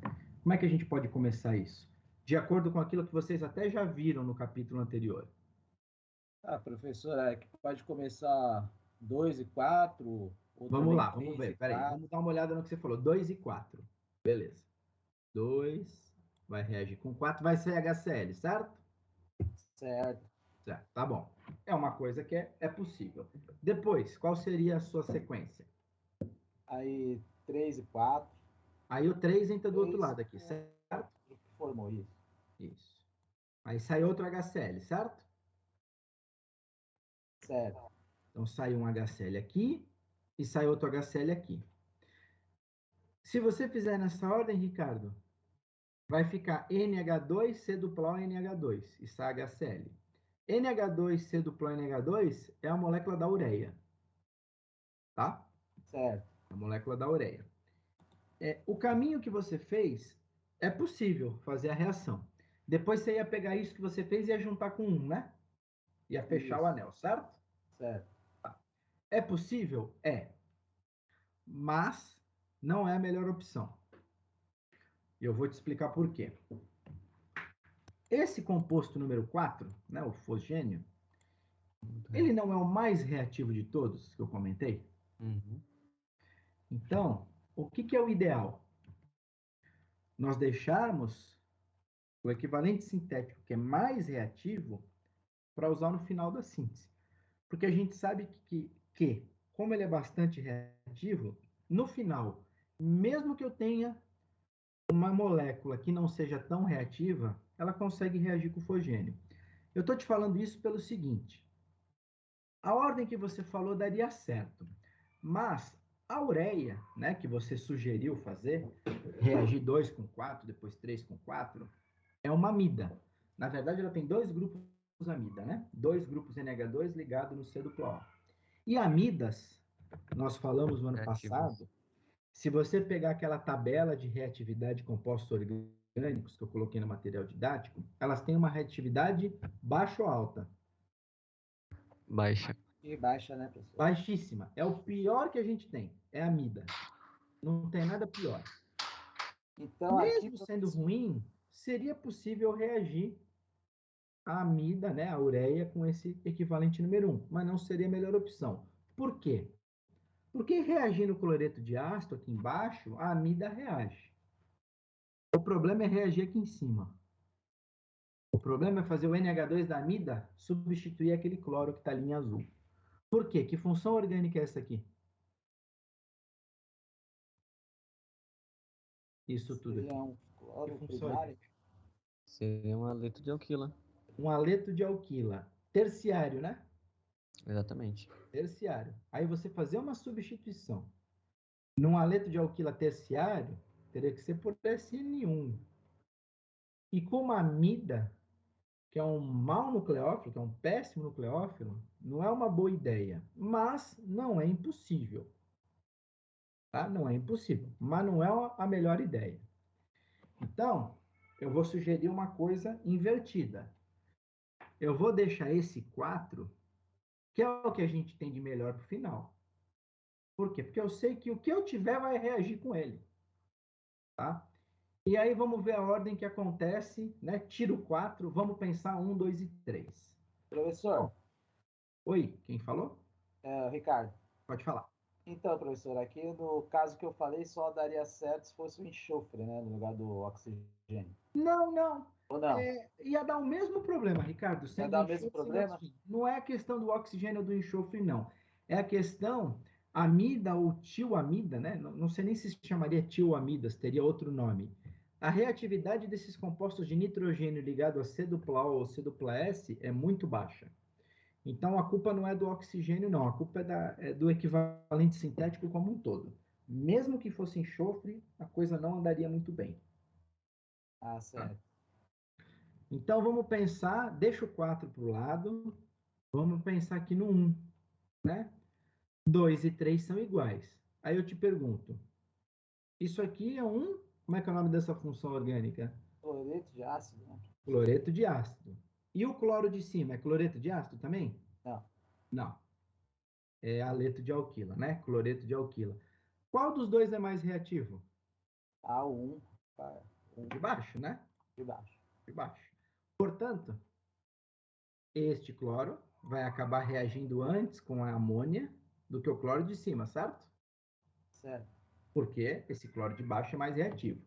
Como é que a gente pode começar isso? De acordo com aquilo que vocês até já viram no capítulo anterior. Professor, é que pode começar 2 e 4, ou Vamos também lá, vamos 3 ver. e Peraí, 4. vamos dar uma olhada no que você falou. 2 e 4. Beleza. 2 vai reagir com 4, vai ser HCl, certo? Certo. Certo, tá bom. É uma coisa que é possível. Depois, qual seria a sua sequência? Aí 3 e 4. Aí o 3 entra do outro 3 lado aqui, certo? que formou isso. Isso. Aí sai outro HCl, certo? Certo. Então sai um HCl aqui e sai outro HCl aqui. Se você fizer nessa ordem, Ricardo, vai ficar NH2, C-duplo NH2 e sai HCl. NH2, C-duplo NH2 é a molécula da ureia. Tá? Certo. A molécula da ureia. O caminho que você fez, é possível fazer a reação. Depois você ia pegar isso que você fez e ia juntar com 1, né? Ia fechar Isso. o anel, certo? Certo. É possível? É. Mas não é a melhor opção. E eu vou te explicar por quê. Esse composto número 4, né, o fosgênio, ele não é o mais reativo de todos que eu comentei? Uhum. Então, o que é o ideal? Nós deixarmos o equivalente sintético que é mais reativo para usar no final da síntese. Porque a gente sabe que, como ele é bastante reativo, no final, mesmo que eu tenha uma molécula que não seja tão reativa, ela consegue reagir com o fosgênio. Eu estou te falando isso pelo seguinte: a ordem que você falou daria certo, mas a ureia, né, que você sugeriu fazer, reagir 2 com 4, depois 3 com 4, é uma amida. Na verdade, ela tem dois grupos amida, né? Dois grupos NH2 ligados no C-duplo-O. E amidas, nós falamos no ano Reativas. passado, se você pegar aquela tabela de reatividade de compostos orgânicos que eu coloquei no material didático, elas têm uma reatividade baixa ou alta? Baixa. E baixa, né, professor? Baixíssima. É o pior que a gente tem, é a amida. Não tem nada pior. Então, Mesmo aqui, sendo professor, ruim, seria possível reagir a amida, né, a ureia, com esse equivalente número 1, mas não seria a melhor opção. Por quê? Porque reagindo o cloreto de ácido aqui embaixo, a amida reage. O problema é reagir aqui em cima. O problema é fazer o NH2 da amida substituir aquele cloro que está ali em azul. Por quê? Que função orgânica é essa aqui? Isso tudo seria aqui. um cloro Que função primário. orgânica? Seria um aleto de alquila. Um aleto de alquila. Terciário, né? Exatamente. Terciário. Aí você fazer uma substituição. Num aleto de alquila terciário, teria que ser por SN1. E com uma amida, que é um mau nucleófilo, que é um péssimo nucleófilo, não é uma boa ideia, mas não é impossível. Tá? Não é impossível, mas não é a melhor ideia. Então, eu vou sugerir uma coisa invertida. Eu vou deixar esse 4, que é o que a gente tem de melhor para o final. Por quê? Porque eu sei que o que eu tiver vai reagir com ele. Tá? E aí vamos ver a ordem que acontece, né? Tiro 4, vamos pensar 1, 2 e 3. Professor, Bom, oi, quem falou? Ricardo. Pode falar. Então, professor, aqui no caso que eu falei, só daria certo se fosse o enxofre, né, no lugar do oxigênio. Não. Ou não? Ia dar o mesmo problema, Ricardo. Ia dar o mesmo problema? Não é a questão do oxigênio ou do enxofre, não. É a questão amida ou tioamida, né? Não sei nem se chamaria tioamidas, teria outro nome. A reatividade desses compostos de nitrogênio ligado a C-dupla-O ou C-dupla-S é muito baixa. Então, a culpa não é do oxigênio, não. A culpa é do equivalente sintético como um todo. Mesmo que fosse enxofre, a coisa não andaria muito bem. Ah, certo. Então, vamos pensar, deixa o 4 para o lado, vamos pensar aqui no 1, né? 2 e 3 são iguais. Aí eu te pergunto, isso aqui é um, como é que é o nome dessa função orgânica? Cloreto de ácido, né? Cloreto de ácido. E o cloro de cima, é cloreto de ácido também? Não. Não. É aleto de alquila, né? Cloreto de alquila. Qual dos dois é mais reativo? Ah, o 1. De baixo, né? De baixo. De baixo. Portanto, este cloro vai acabar reagindo antes com a amônia do que o cloro de cima, certo? Certo. Porque esse cloro de baixo é mais reativo.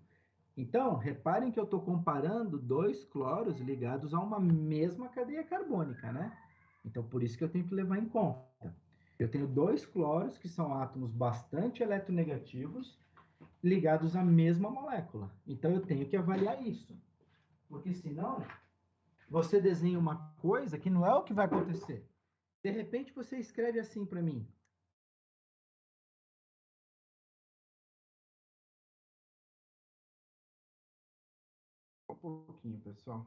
Então, reparem que eu estou comparando dois cloros ligados a uma mesma cadeia carbônica, né? Então, por isso que eu tenho que levar em conta. Eu tenho dois cloros que são átomos bastante eletronegativos ligados à mesma molécula. Então, eu tenho que avaliar isso. Porque senão, você desenha uma coisa que não é o que vai acontecer. De repente, você escreve assim para mim. Um pouquinho, pessoal.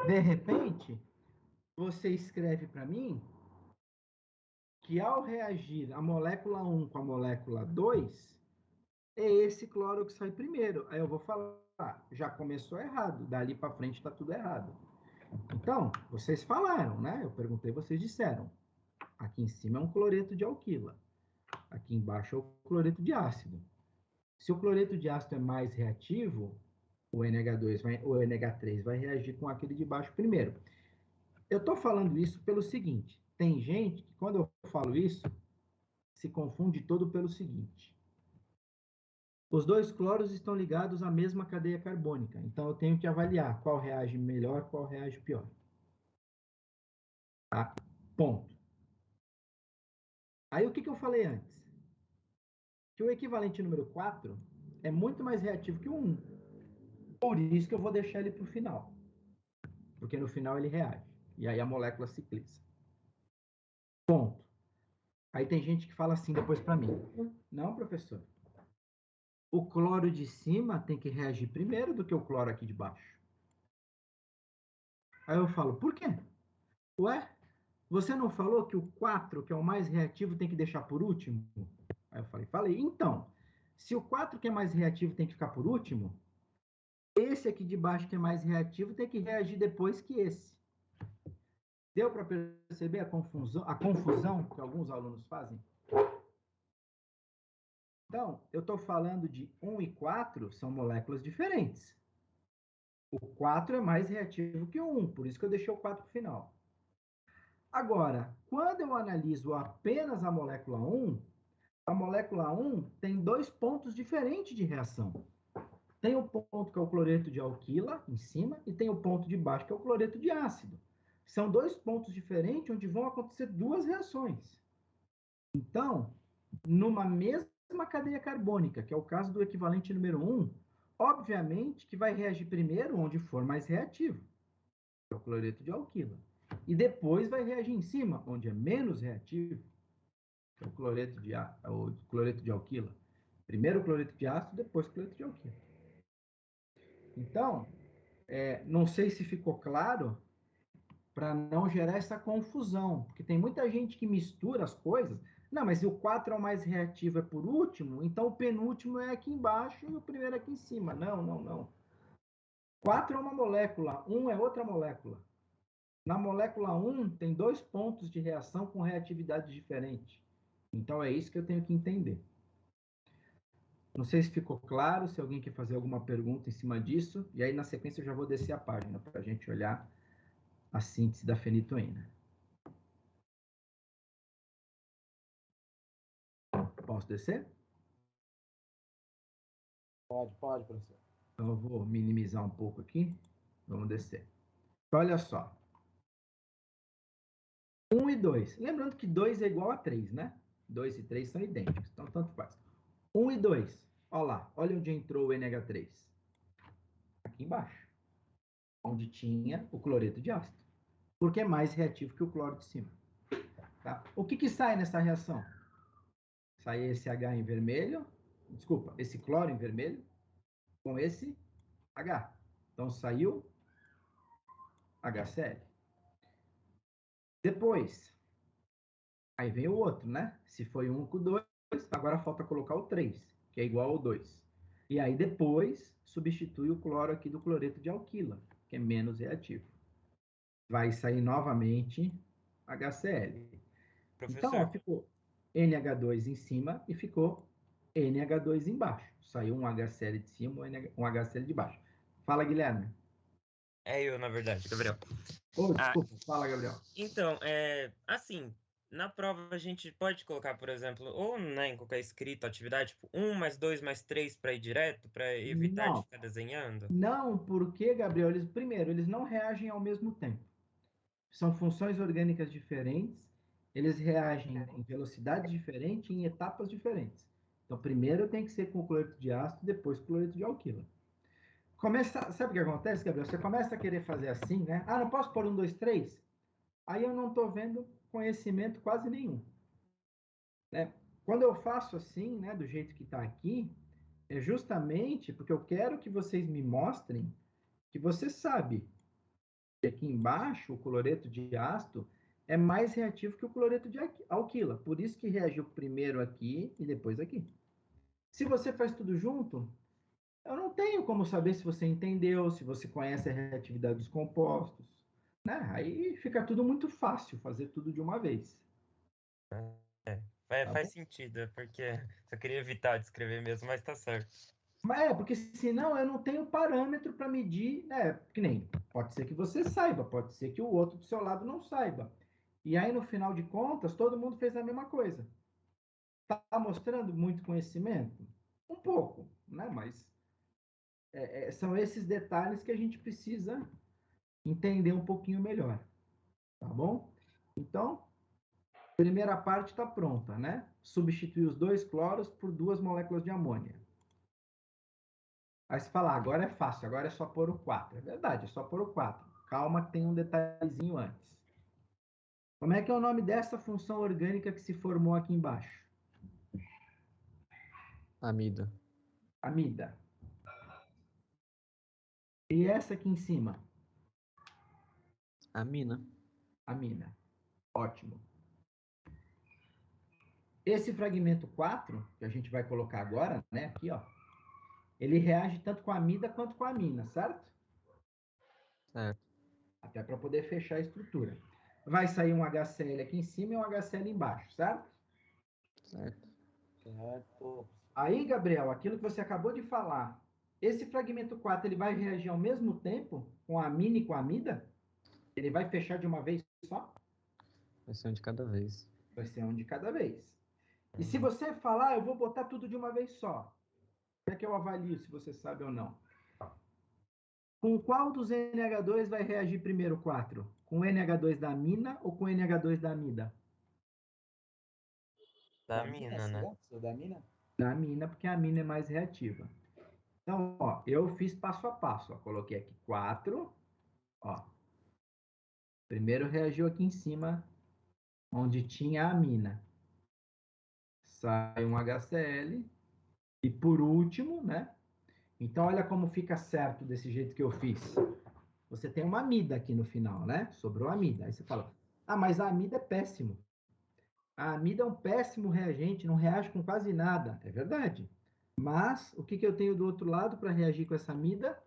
De repente, você escreve para mim que ao reagir a molécula 1 com a molécula 2, é esse cloro que sai primeiro. Aí eu vou falar, já começou errado, dali para frente está tudo errado. Então, vocês falaram, né? Eu perguntei, vocês disseram. Aqui em cima é um cloreto de alquila. Aqui embaixo é o cloreto de ácido. Se o cloreto de ácido é mais reativo, o NH3 vai reagir com aquele de baixo primeiro. Eu estou falando isso pelo seguinte: tem gente que, quando eu falo isso, se confunde todo pelo seguinte. Os dois cloros estão ligados à mesma cadeia carbônica, então eu tenho que avaliar qual reage melhor, qual reage pior. Tá? Ponto. Aí o que eu falei antes? Que o equivalente número 4 é muito mais reativo que o 1. Por isso que eu vou deixar ele para o final. Porque no final ele reage. E aí a molécula se clisa. Ponto. Aí tem gente que fala assim depois para mim. Não, professor. O cloro de cima tem que reagir primeiro do que o cloro aqui de baixo. Aí eu falo, por quê? Ué, você não falou que o 4, que é o mais reativo, tem que deixar por último? Aí eu falei, então, se o 4 que é mais reativo tem que ficar por último, esse aqui de baixo que é mais reativo tem que reagir depois que esse. Deu para perceber a confusão que alguns alunos fazem? Então, eu estou falando de 1 e 4 são moléculas diferentes. O 4 é mais reativo que o 1, por isso que eu deixei o 4 para o final. Agora, quando eu analiso apenas a molécula 1 tem dois pontos diferentes de reação. Tem o ponto que é o cloreto de alquila, em cima, e tem o ponto de baixo, que é o cloreto de ácido. São dois pontos diferentes onde vão acontecer duas reações. Então, numa mesma cadeia carbônica, que é o caso do equivalente número 1, obviamente que vai reagir primeiro onde for mais reativo, que é o cloreto de alquila. E depois vai reagir em cima, onde é menos reativo, que é o cloreto de alquila. Primeiro o cloreto de ácido, depois o cloreto de alquila. Então, não sei se ficou claro, para não gerar essa confusão, porque tem muita gente que mistura as coisas. Não, mas se o 4 é o mais reativo, é por último, então o penúltimo é aqui embaixo e o primeiro é aqui em cima. Não, não, não. 4 é uma molécula, 1 é outra molécula. Na molécula 1 tem dois pontos de reação com reatividade diferente. Então é isso que eu tenho que entender. Não sei se ficou claro, se alguém quer fazer alguma pergunta em cima disso, e aí na sequência eu já vou descer a página para a gente olhar a síntese da fenitoína. Posso descer? Pode, professor. Então eu vou minimizar um pouco aqui. Vamos descer. Então, olha só. 1 e 2. Lembrando que 2 é igual a 3, né? 2 e 3 são idênticos, então tanto faz. 1 e 2. Olha lá, olha onde entrou o NH3. Aqui embaixo. Onde tinha o cloreto de ácido. porque é mais reativo que o cloro de cima. Tá? O que sai nessa reação? Sai esse H em vermelho, desculpa, esse cloro em vermelho com esse H. Então, saiu HCl. Depois, aí vem o outro, né? Se foi 1 com 2, agora falta colocar o 3, que é igual ao 2. E aí depois substitui o cloro aqui do cloreto de alquila, que é menos reativo. Vai sair novamente HCl. Então, ó, Professor, ficou NH2 em cima e ficou NH2 embaixo. Saiu um HCl de cima, um HCl de baixo. Fala, Guilherme. é eu, na verdade, Gabriel. Oh, desculpa. Fala, Gabriel. Então, assim, na prova a gente pode colocar, por exemplo, ou né, em qualquer escrito, atividade, tipo 1 mais 2 mais 3 para ir direto, para evitar de Não. ficar desenhando? Não, porque, Gabriel, primeiro, eles não reagem ao mesmo tempo. São funções orgânicas diferentes, eles reagem em velocidades diferentes e em etapas diferentes. Então, primeiro tem que ser com o cloreto de ácido, depois com o cloreto de alquila. Sabe o que acontece, Gabriel? Você começa a querer fazer assim, né? Ah, não posso pôr 1, 2, 3? Aí eu não estou vendo conhecimento quase nenhum. Né? Quando eu faço assim, né, do jeito que está aqui, é justamente porque eu quero que vocês me mostrem que você sabe que aqui embaixo o cloreto de ácido é mais reativo que o cloreto de alquila. Por isso que reagiu primeiro aqui e depois aqui. Se você faz tudo junto, eu não tenho como saber se você entendeu, se você conhece a reatividade dos compostos. Né? Aí fica tudo muito fácil fazer tudo de uma vez. Tá Faz bom? sentido, porque só queria evitar de escrever mesmo, mas tá certo. Mas porque senão eu não tenho parâmetro para medir, né? Que nem, pode ser que você saiba, pode ser que o outro do seu lado não saiba. E aí, no final de contas, todo mundo fez a mesma coisa. Tá mostrando muito conhecimento? Um pouco, né? Mas são esses detalhes que a gente precisa entender um pouquinho melhor, tá bom? Então, primeira parte está pronta, né? Substituir os 2 cloros por 2 moléculas de amônia. Aí você fala, agora é fácil, agora é só pôr o 4. É verdade, é só pôr o 4. Calma que tem um detalhezinho antes. Como é que é o nome dessa função orgânica que se formou aqui embaixo? Amida. Amida. E essa aqui em cima? Amina. Amina. Ótimo. Esse fragmento 4, que a gente vai colocar agora, né, aqui, ó, ele reage tanto com a amida quanto com a amina, certo? Certo. Até para poder fechar a estrutura. Vai sair um HCl aqui em cima e um HCl embaixo, certo? Certo. Certo. Aí, Gabriel, aquilo que você acabou de falar, esse fragmento 4, ele vai reagir ao mesmo tempo com a amina e com a amida? Ele vai fechar de uma vez só? Vai ser um de cada vez. Vai ser um de cada vez. E se você falar, eu vou botar tudo de uma vez só, como é que eu avalio se você sabe ou não? Com qual dos NH2 vai reagir primeiro o 4? Com o NH2 da amina ou com o NH2 da amida? Da mina, né? Será? Da mina? Da amina, porque a amina é mais reativa. Então, ó, eu fiz passo a passo. Ó, coloquei aqui 4. Ó. Primeiro reagiu aqui em cima, onde tinha a amina. Sai um HCl. E por último, né? Então, olha como fica certo desse jeito que eu fiz. Você tem uma amida aqui no final, né? Sobrou amida. Aí você fala, ah, mas a amida é péssimo. A amida é um péssimo reagente, não reage com quase nada. É verdade. Mas, o que eu tenho do outro lado para reagir com essa amida?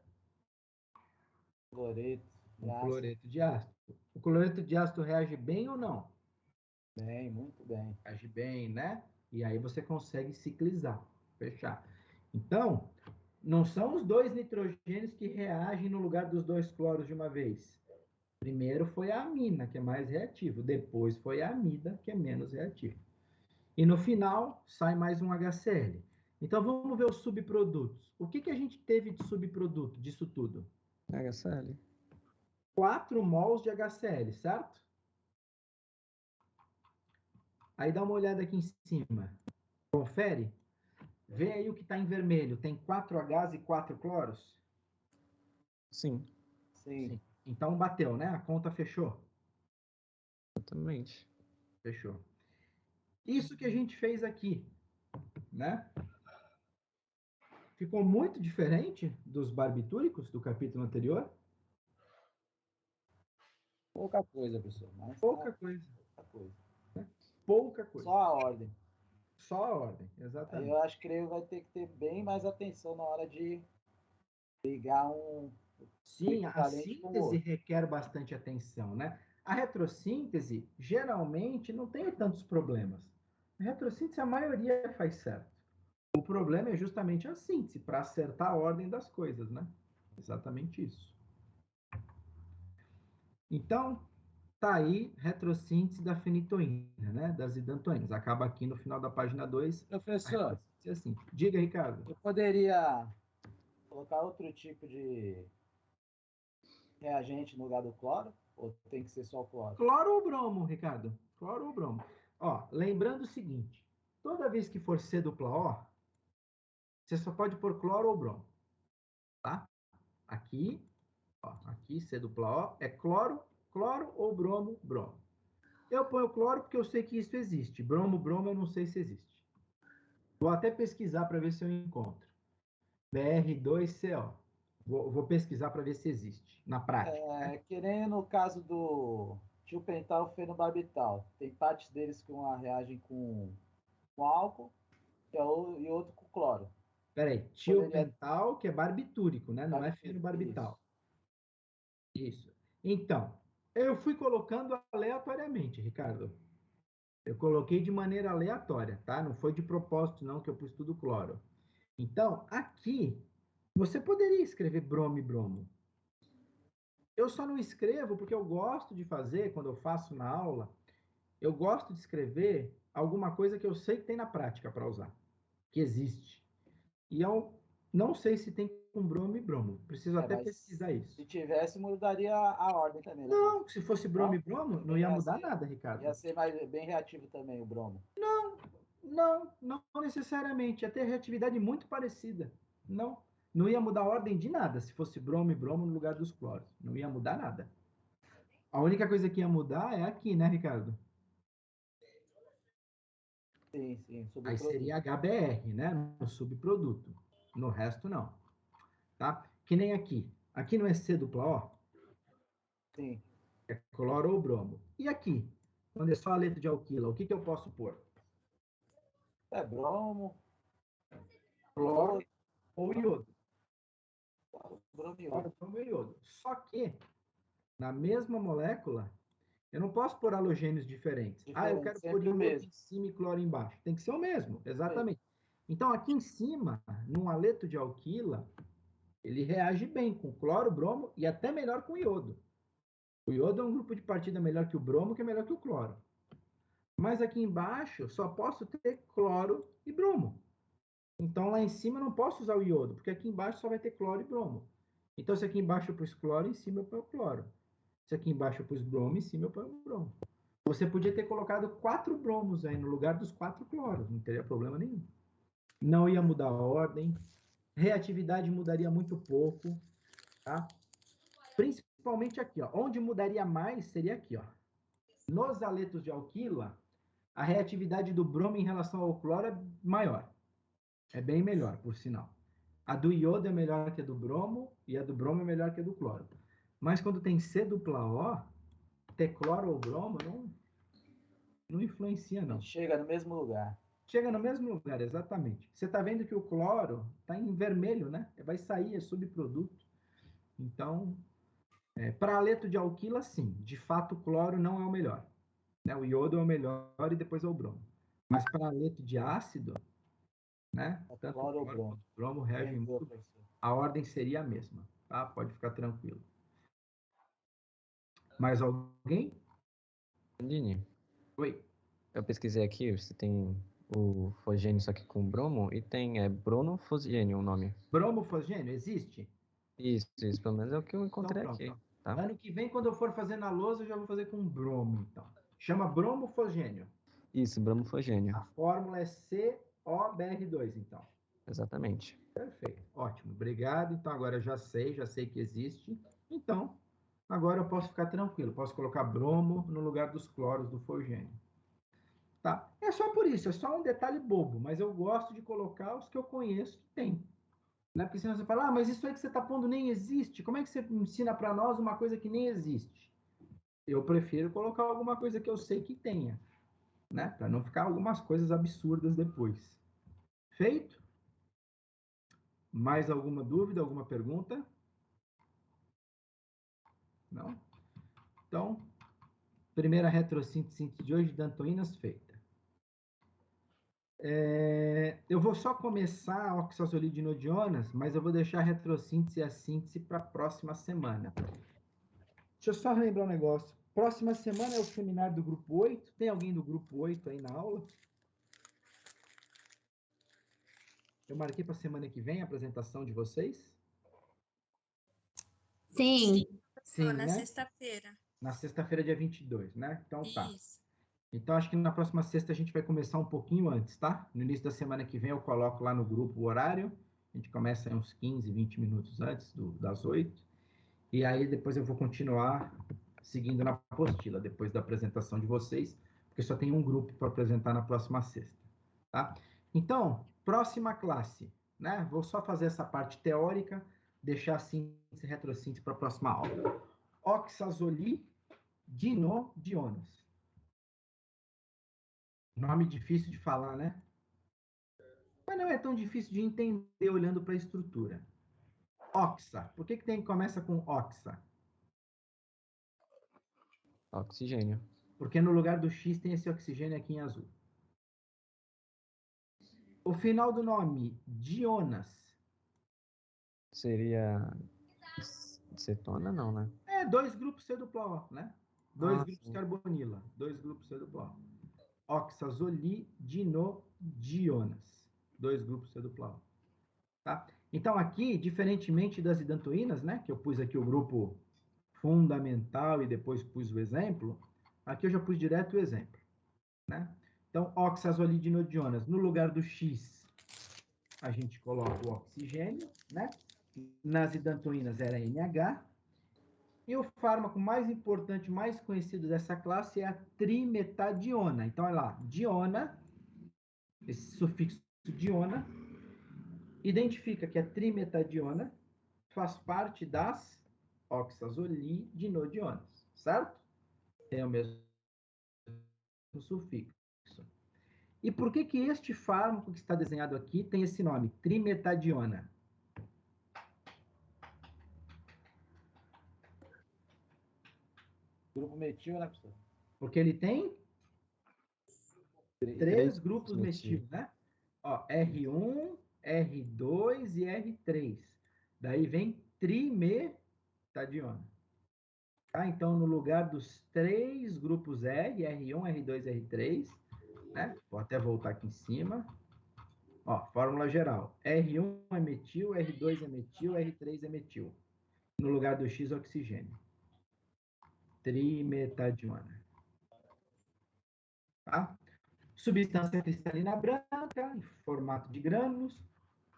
Cloreto. Um cloreto de ácido. O cloreto de ácido reage bem ou não? Bem, muito bem. Reage bem, né? E aí você consegue ciclizar, fechar. Então, não são os 2 nitrogênios que reagem no lugar dos 2 cloros de uma vez. Primeiro foi a amina, que é mais reativo. Depois foi a amida, que é menos reativo. E no final, sai mais um HCl. Então, vamos ver os subprodutos. O que a gente teve de subproduto disso tudo? HCl. 4 mols de HCl, certo? Aí dá uma olhada aqui em cima. Confere. Vê aí o que está em vermelho. Tem 4 Hs e 4 cloros? Sim. Sim. Sim. Então bateu, né? A conta fechou. Exatamente. Fechou. Isso que a gente fez aqui, né? Ficou muito diferente dos barbitúricos do capítulo anterior? Pouca coisa, professor. Mas Pouca coisa. pouca coisa. Pouca coisa. Só a ordem. Só a ordem, Aí exatamente. eu acho que ele vai ter que ter bem mais atenção na hora de ligar um Sim, a equivalente com o síntese outro. requer bastante atenção, né? A retrossíntese, geralmente, não tem tantos problemas. A retrossíntese, a maioria faz certo. O problema é justamente a síntese, para acertar a ordem das coisas, né? Exatamente isso. Então, tá aí retrossíntese da fenitoína, né? Das idantoínas. Acaba aqui no final da página 2. Professor, Assim. Diga, Ricardo. eu poderia colocar outro tipo de reagente no lugar do cloro? Ou tem que ser só o cloro? Cloro ou bromo, Ricardo? Cloro ou bromo? Ó, lembrando o seguinte, toda vez que for C dupla O, você só pode pôr cloro ou bromo, tá? Aqui, ó, aqui C dupla O é cloro, cloro ou bromo, bromo. Eu ponho cloro porque eu sei que isso existe. Bromo, bromo, eu não sei se existe. Vou até pesquisar para ver se eu encontro. BR2CO. Vou pesquisar para ver se existe na prática. Né? Que nem no caso do tiopental fenobarbital. Tem partes deles que uma reagem com álcool e outro com cloro. Peraí, tiopental, que é barbitúrico, né? Não é fenobarbital. Isso. Então, eu fui colocando aleatoriamente, Ricardo. Eu coloquei de maneira aleatória, tá? Não foi de propósito, não, que eu pus tudo cloro. Então, aqui, você poderia escrever bromo e bromo. Eu só não escrevo porque eu gosto de fazer, quando eu faço na aula, eu gosto de escrever alguma coisa que eu sei que tem na prática para usar, que existe. E eu não sei se tem com bromo e bromo. Preciso até pesquisar isso. Se tivesse, mudaria a ordem também. Né? Não, se fosse bromo e bromo, não ia mudar nada, Ricardo. Ia ser bem reativo também o bromo. Não necessariamente. Ia ter reatividade muito parecida. Não ia mudar a ordem de nada se fosse bromo e bromo no lugar dos cloros. Não ia mudar nada. A única coisa que ia mudar é aqui, né, Ricardo? Sim. Aí seria HBr, né? No subproduto. No resto, não. Tá? Que nem aqui. Aqui não é C dupla O? Sim. É cloro ou bromo. E aqui? Quando é só a letra de alquila, o que eu posso pôr? É bromo. Cloro ou iodo. Bromo e Cloro, bromo e iodo. Só que, na mesma molécula, eu não posso pôr halogênios diferentes. Eu quero pôr iodo em cima e cloro embaixo. Tem que ser o mesmo, exatamente. Então, aqui em cima, num haleto de alquila, ele reage bem com cloro, bromo e até melhor com iodo. O iodo é um grupo de partida melhor que o bromo, que é melhor que o cloro. Mas aqui embaixo, só posso ter cloro e bromo. Então, lá em cima, eu não posso usar o iodo, porque aqui embaixo só vai ter cloro e bromo. Então, se aqui embaixo eu pus cloro, em cima eu ponho cloro. Se aqui embaixo eu pus bromo, em cima eu ponho bromo. Você podia ter colocado 4 bromos aí no lugar dos 4 cloros, não teria problema nenhum. Não ia mudar a ordem, reatividade mudaria muito pouco, tá? Principalmente aqui, ó. Onde mudaria mais seria aqui, ó. Nos haletos de alquila, a reatividade do bromo em relação ao cloro é maior. É bem melhor, por sinal. A do iodo é melhor que a do bromo e a do bromo é melhor que a do cloro. Mas quando tem C dupla O, ter cloro ou bromo não influencia, não. Chega no mesmo lugar. Chega no mesmo lugar, exatamente. Você está vendo que o cloro está em vermelho, né? Vai sair, é subproduto. Então, para haleto de alquila, sim. De fato, o cloro não é o melhor. Né? O iodo é o melhor e depois é o bromo. Mas para haleto de ácido, né? Tanto cloro o cloro quanto o bromo reagem muito bem. A ordem seria a mesma, tá? Pode ficar tranquilo. Mais alguém? Aline, Oi. eu pesquisei aqui, você tem o fosgênio só que com bromo e tem bronofosgênio o nome. Bromofosgênio existe? Isso, pelo menos é o que eu encontrei então, aqui. Tá? Ano que vem, quando eu for fazer na lousa, eu já vou fazer com bromo, então. Chama bromofosgênio. Isso, bromofosgênio. A fórmula é COBr2, então. Exatamente. Perfeito, ótimo, obrigado. Então agora eu já sei que existe. Então, Agora eu posso ficar tranquilo, posso colocar bromo no lugar dos cloros do forgênio. Tá? É só por isso, é só um detalhe bobo, mas eu gosto de colocar os que eu conheço que tem. Né? Porque senão você fala, mas isso aí que você está pondo nem existe. Como é que você ensina para nós uma coisa que nem existe? Eu prefiro colocar alguma coisa que eu sei que tenha, né? Para não ficar algumas coisas absurdas depois. Feito? Mais alguma dúvida, alguma pergunta? Não? Então, primeira retrossíntese de hoje, dantoínas feita. Eu vou só começar a oxazolidinodionas, mas eu vou deixar a retrossíntese e a síntese para a próxima semana. Deixa eu só lembrar um negócio. Próxima semana é o seminário do grupo 8. Tem alguém do grupo 8 aí na aula? Eu marquei para a semana que vem a apresentação de vocês? Sim. Sim, Na né? sexta-feira. Na sexta-feira, dia 22, né? Então tá. Isso. Então acho que na próxima sexta a gente vai começar um pouquinho antes, tá? No início da semana que vem eu coloco lá no grupo o horário. A gente começa uns 15, 20 minutos antes das 8. E aí depois eu vou continuar seguindo na apostila, depois da apresentação de vocês, porque só tem um grupo para apresentar na próxima sexta, tá? Então, próxima classe, né? Vou só fazer essa parte teórica, deixar a síntese e retrossíntese para a próxima aula. Oxazolidinodionas. Nome difícil de falar, né? Mas não é tão difícil de entender olhando para a começa. Oxa. Por que começa com oxa? Oxigênio. Porque no lugar do X tem esse oxigênio aqui em azul. O final do nome, dionas. Seria cetona, não, né? É, 2 grupos C dupla O, né? 2 grupos sim. carbonila, 2 grupos C dupla O. Oxazolidinodionas, 2 grupos C dupla O. Tá? Então aqui, diferentemente das idantoínas, né? Que eu pus aqui o grupo fundamental e depois pus o exemplo, aqui eu já pus direto o exemplo, né? Então, oxazolidinodionas, no lugar do X, a gente coloca o oxigênio, né? Nas idantoínas era NH. E o fármaco mais importante, mais conhecido dessa classe é a trimetadiona. Então, olha lá, diona, esse sufixo diona, identifica que a trimetadiona faz parte das oxazolidinodionas, certo? Tem o mesmo sufixo. E por que este fármaco que está desenhado aqui tem esse nome, trimetadiona? Grupo metil, né, professor? Porque ele tem 3 grupos metil. metil, né? Ó, R1, R2 e R3. Daí vem trimetadiona. Tá? Então, no lugar dos 3 grupos R, R1, R2 e R3, né? Vou até voltar aqui em cima. Ó, fórmula geral. R1 é metil, R2 é metil, R3 é metil. No lugar do X, oxigênio. Trimetadiona. Tá? Substância cristalina branca, em formato de grânulos,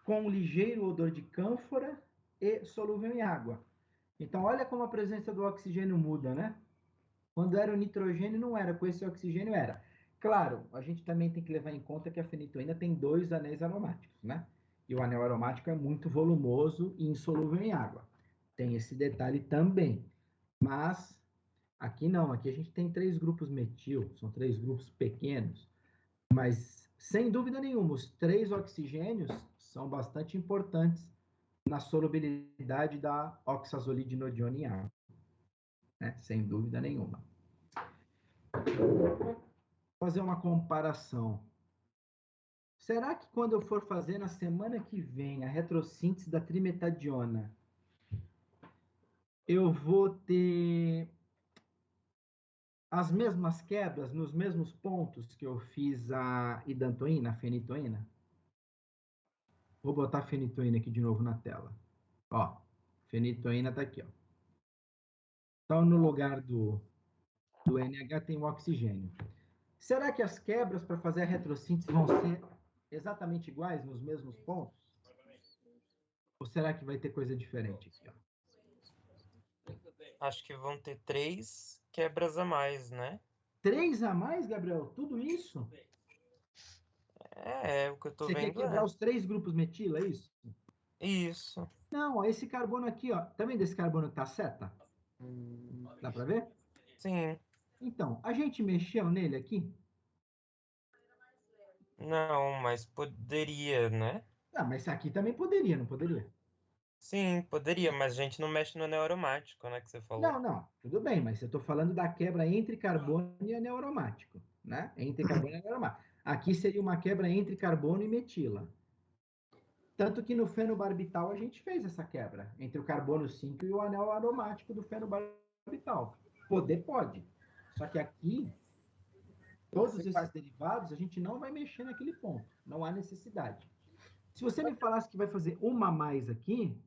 com um ligeiro odor de cânfora e solúvel em água. Então, olha como a presença do oxigênio muda, né? Quando era o nitrogênio, não era, com esse oxigênio era. Claro, a gente também tem que levar em conta que a fenitoína tem 2 anéis aromáticos, né? E o anel aromático é muito volumoso e insolúvel em água. Tem esse detalhe também. Mas aqui não, aqui a gente tem 3 grupos metil, são 3 grupos pequenos. Mas, sem dúvida nenhuma, os 3 oxigênios são bastante importantes na solubilidade da oxazolidinodiona em água. Né? Sem dúvida nenhuma. Vou fazer uma comparação. Será que quando eu for fazer na semana que vem a retrossíntese da trimetadiona, eu vou ter as mesmas quebras nos mesmos pontos que eu fiz a idantoína, a fenitoína? Vou botar a fenitoína aqui de novo na tela. Ó, fenitoína está aqui, ó. Então, no lugar do NH tem o oxigênio. Será que as quebras para fazer a retrossíntese vão ser exatamente iguais nos mesmos pontos? Ou será que vai ter coisa diferente aqui, ó? Acho que vão ter 3 quebras a mais, né? 3 a mais, Gabriel? Tudo isso? É o que eu tô Você quer vendo quebrar os 3 grupos metila, é isso? Isso. Não, ó, esse carbono aqui, ó. Tá vendo esse carbono que tá seta? Dá para ver? Sim. Então, a gente mexeu nele aqui? Não, mas poderia, né? Ah, mas aqui também poderia, não poderia? Sim, poderia, mas a gente não mexe no anel aromático, né, que você falou. Não, tudo bem, mas eu estou falando da quebra entre carbono e anel aromático, né? Entre carbono e anel aromático. Aqui seria uma quebra entre carbono e metila. Tanto que no fenobarbital a gente fez essa quebra entre o carbono 5 e o anel aromático do fenobarbital. Poder pode. Só que aqui, todos esses derivados, a gente não vai mexer naquele ponto. Não há necessidade. Se você me falasse que vai fazer uma a mais aqui,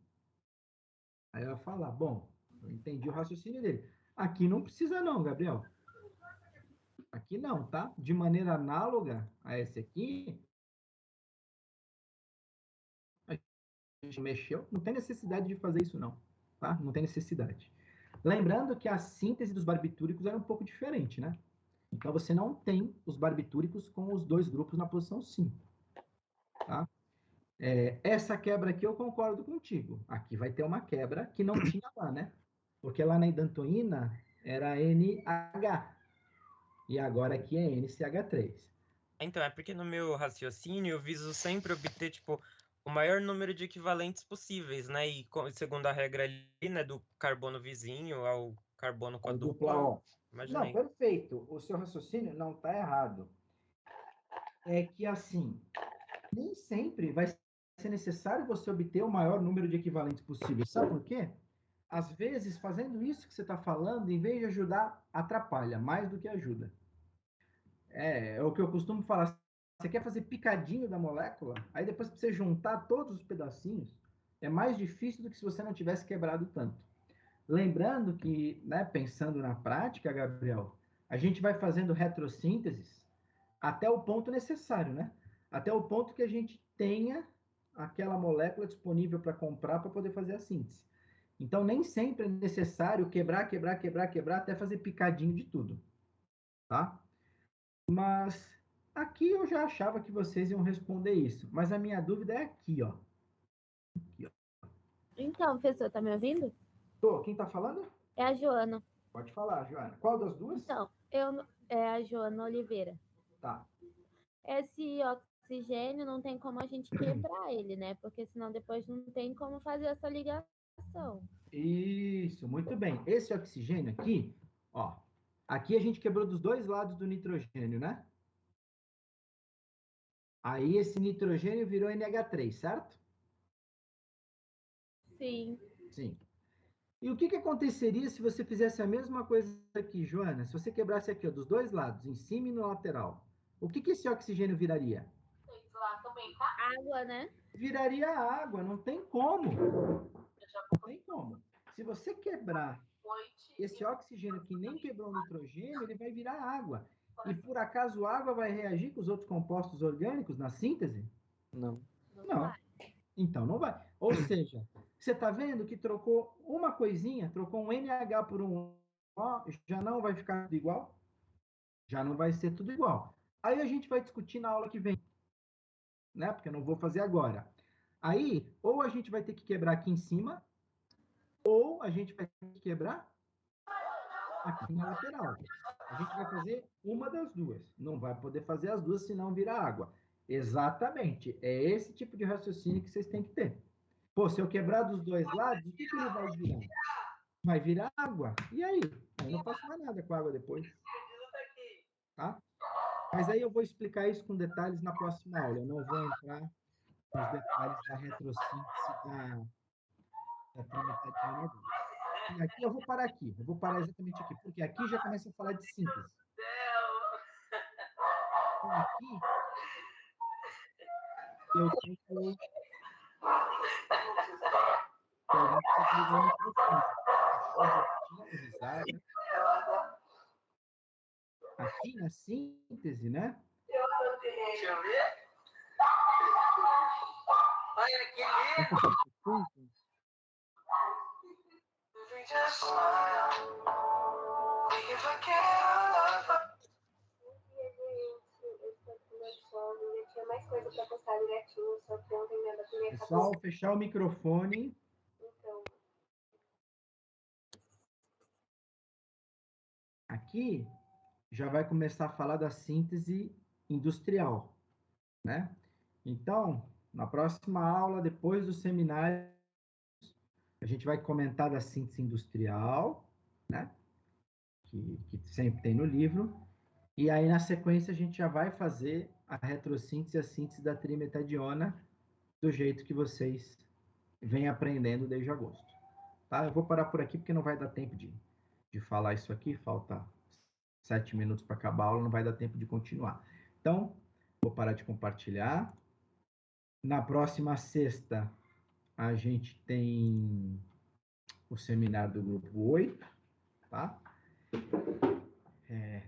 aí eu ia falar, bom, eu entendi o raciocínio dele. Aqui não precisa não, Gabriel. Aqui não, tá? De maneira análoga a esse aqui, a gente mexeu, não tem necessidade de fazer isso não, tá? Não tem necessidade. Lembrando que a síntese dos barbitúricos era um pouco diferente, né? Então você não tem os barbitúricos com os 2 grupos na posição 5, tá? Essa quebra aqui eu concordo contigo. Aqui vai ter uma quebra que não tinha lá, né? Porque lá na idantoína era NH e agora aqui é NCH3. Então, é porque no meu raciocínio eu viso sempre obter, tipo, o maior número de equivalentes possíveis, né? E segundo a regra ali, né, do carbono vizinho ao carbono com a dupla, Não, imaginei. perfeito. O seu raciocínio não está errado. É que assim, nem sempre vai ser necessário você obter o maior número de equivalentes possível. Sabe por quê? Às vezes, fazendo isso que você está falando, em vez de ajudar, atrapalha mais do que ajuda. É o que eu costumo falar. Você quer fazer picadinho da molécula, aí depois para você juntar todos os pedacinhos, é mais difícil do que se você não tivesse quebrado tanto. Lembrando que, né, pensando na prática, Gabriel, a gente vai fazendo retrossínteses até o ponto necessário, né? Até o ponto que a gente tenha aquela molécula disponível para comprar para poder fazer a síntese. Então, nem sempre é necessário quebrar até fazer picadinho de tudo, tá? Mas aqui eu já achava que vocês iam responder isso, mas a minha dúvida é aqui, ó. Aqui, ó. Então, professor, tá me ouvindo? Tô, quem tá falando? É a Joana. Pode falar, Joana. Qual das duas? Então, é a Joana Oliveira. Tá. Esse oxigênio não tem como a gente quebrar ele, né? Porque senão depois não tem como fazer essa ligação. Isso, muito bem. Esse oxigênio aqui, ó. Aqui a gente quebrou dos 2 lados do nitrogênio, né? Aí esse nitrogênio virou NH3, certo? Sim. Sim. E o que aconteceria se você fizesse a mesma coisa aqui, Joana? Se você quebrasse aqui, ó, dos 2 lados, em cima e no lateral. O que esse oxigênio viraria? Água, né? Viraria água, não tem como. Não tem como. Se você quebrar esse oxigênio que nem quebrou o nitrogênio, ele vai virar água. E por acaso a água vai reagir com os outros compostos orgânicos na síntese? Não. Não. Então não vai. Ou seja, você está vendo que trocou uma coisinha, trocou um NH por um O, já não vai ficar tudo igual? Já não vai ser tudo igual. Aí a gente vai discutir na aula que vem, né? Porque eu não vou fazer agora. Aí, ou a gente vai ter que quebrar aqui em cima, ou a gente vai ter que quebrar aqui na lateral. A gente vai fazer uma das duas. Não vai poder fazer as duas, senão vira água. Exatamente. É esse tipo de raciocínio que vocês têm que ter. Pô, se eu quebrar dos 2 lados, o que ele vai virar? Vai virar água. E aí? Eu não faço mais nada com a água depois. Tá? Mas aí eu vou explicar isso com detalhes na próxima aula. Eu não vou entrar nos detalhes da retrossíntese da trimetadina agora. E aqui eu vou parar aqui. Eu vou parar exatamente aqui, porque aqui já começa a falar de síntese. Então aqui eu tenho que alguém precisa ligar o microfone. Risada. Aqui na síntese, né? Deixa eu ver. Olha aqui. just smile. We can forget our love. Eu tinha mais coisa pra postar direitinho, só que ontem minha bateria Pessoal, acabou. fechar o microfone. Então, Aqui já vai começar a falar da síntese industrial, né? Então, na próxima aula, depois do seminário, a gente vai comentar da síntese industrial, né? Que sempre tem no livro. E aí, na sequência, a gente já vai fazer a retrossíntese e a síntese da trimetadiona do jeito que vocês vêm aprendendo desde agosto. Tá? Eu vou parar por aqui porque não vai dar tempo de falar isso aqui. Falta 7 minutos para acabar a aula, não vai dar tempo de continuar. Então, vou parar de compartilhar. Na próxima sexta, a gente tem o seminário do grupo 8, tá?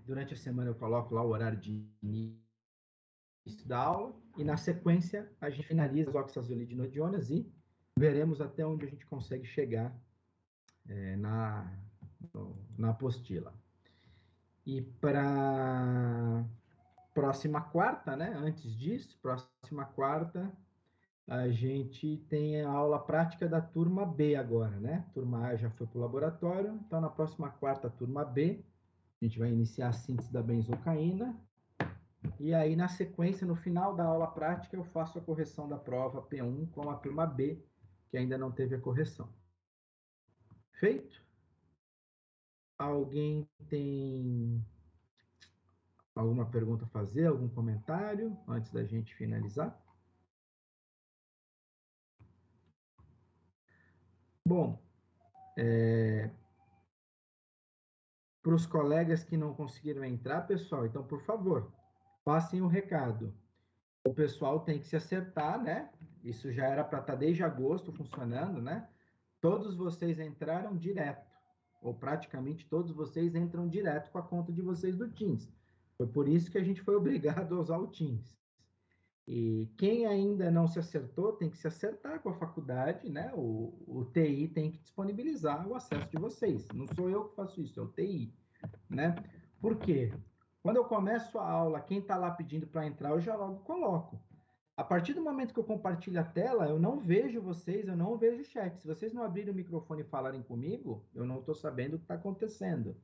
Durante a semana eu coloco lá o horário de início da aula e na sequência a gente finaliza as oxazolidinodionas e veremos até onde a gente consegue chegar na apostila. E para próxima quarta, né? Antes disso, próxima quarta, a gente tem a aula prática da turma B agora, né? Turma A já foi para o laboratório, então na próxima quarta, turma B, a gente vai iniciar a síntese da benzocaína. E aí, na sequência, no final da aula prática, eu faço a correção da prova P1 com a turma B, que ainda não teve a correção. Feito? Alguém tem alguma pergunta a fazer? Algum comentário antes da gente finalizar? Bom, para os colegas que não conseguiram entrar, pessoal, então, por favor, passem o recado. O pessoal tem que se acertar, né? Isso já era para estar desde agosto funcionando, né? Todos vocês entraram direto, ou praticamente todos vocês entram direto com a conta de vocês do Teams. Foi por isso que a gente foi obrigado a usar o Teams. E quem ainda não se acertou tem que se acertar com a faculdade, né? O TI tem que disponibilizar o acesso de vocês. Não sou eu que faço isso, é o TI, né? Por quê? Quando eu começo a aula, quem está lá pedindo para entrar, eu já logo coloco. A partir do momento que eu compartilho a tela, eu não vejo vocês, eu não vejo o chat. Se vocês não abrirem o microfone e falarem comigo, eu não estou sabendo o que está acontecendo.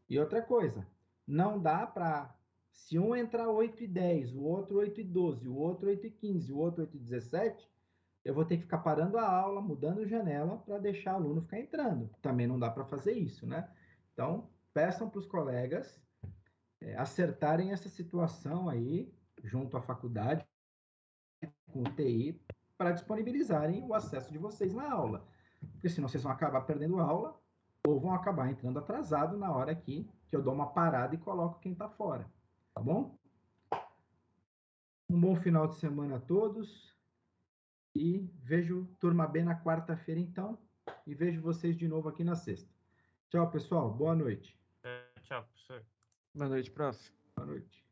E outra coisa, não dá para... Se um entrar 8h10, o outro 8h12, o outro 8h15, o outro 8h17, eu vou ter que ficar parando a aula, mudando janela para deixar o aluno ficar entrando. Também não dá para fazer isso, né? Então, peçam para os colegas acertarem essa situação aí, junto à faculdade, com o TI, para disponibilizarem o acesso de vocês na aula. Porque senão vocês vão acabar perdendo a aula ou vão acabar entrando atrasado na hora aqui que eu dou uma parada e coloco quem está fora. Tá bom? Um bom final de semana a todos. E vejo turma B na quarta-feira, então. E vejo vocês de novo aqui na sexta. Tchau, pessoal. Boa noite. Tchau, professor. Boa noite, prof. Boa noite.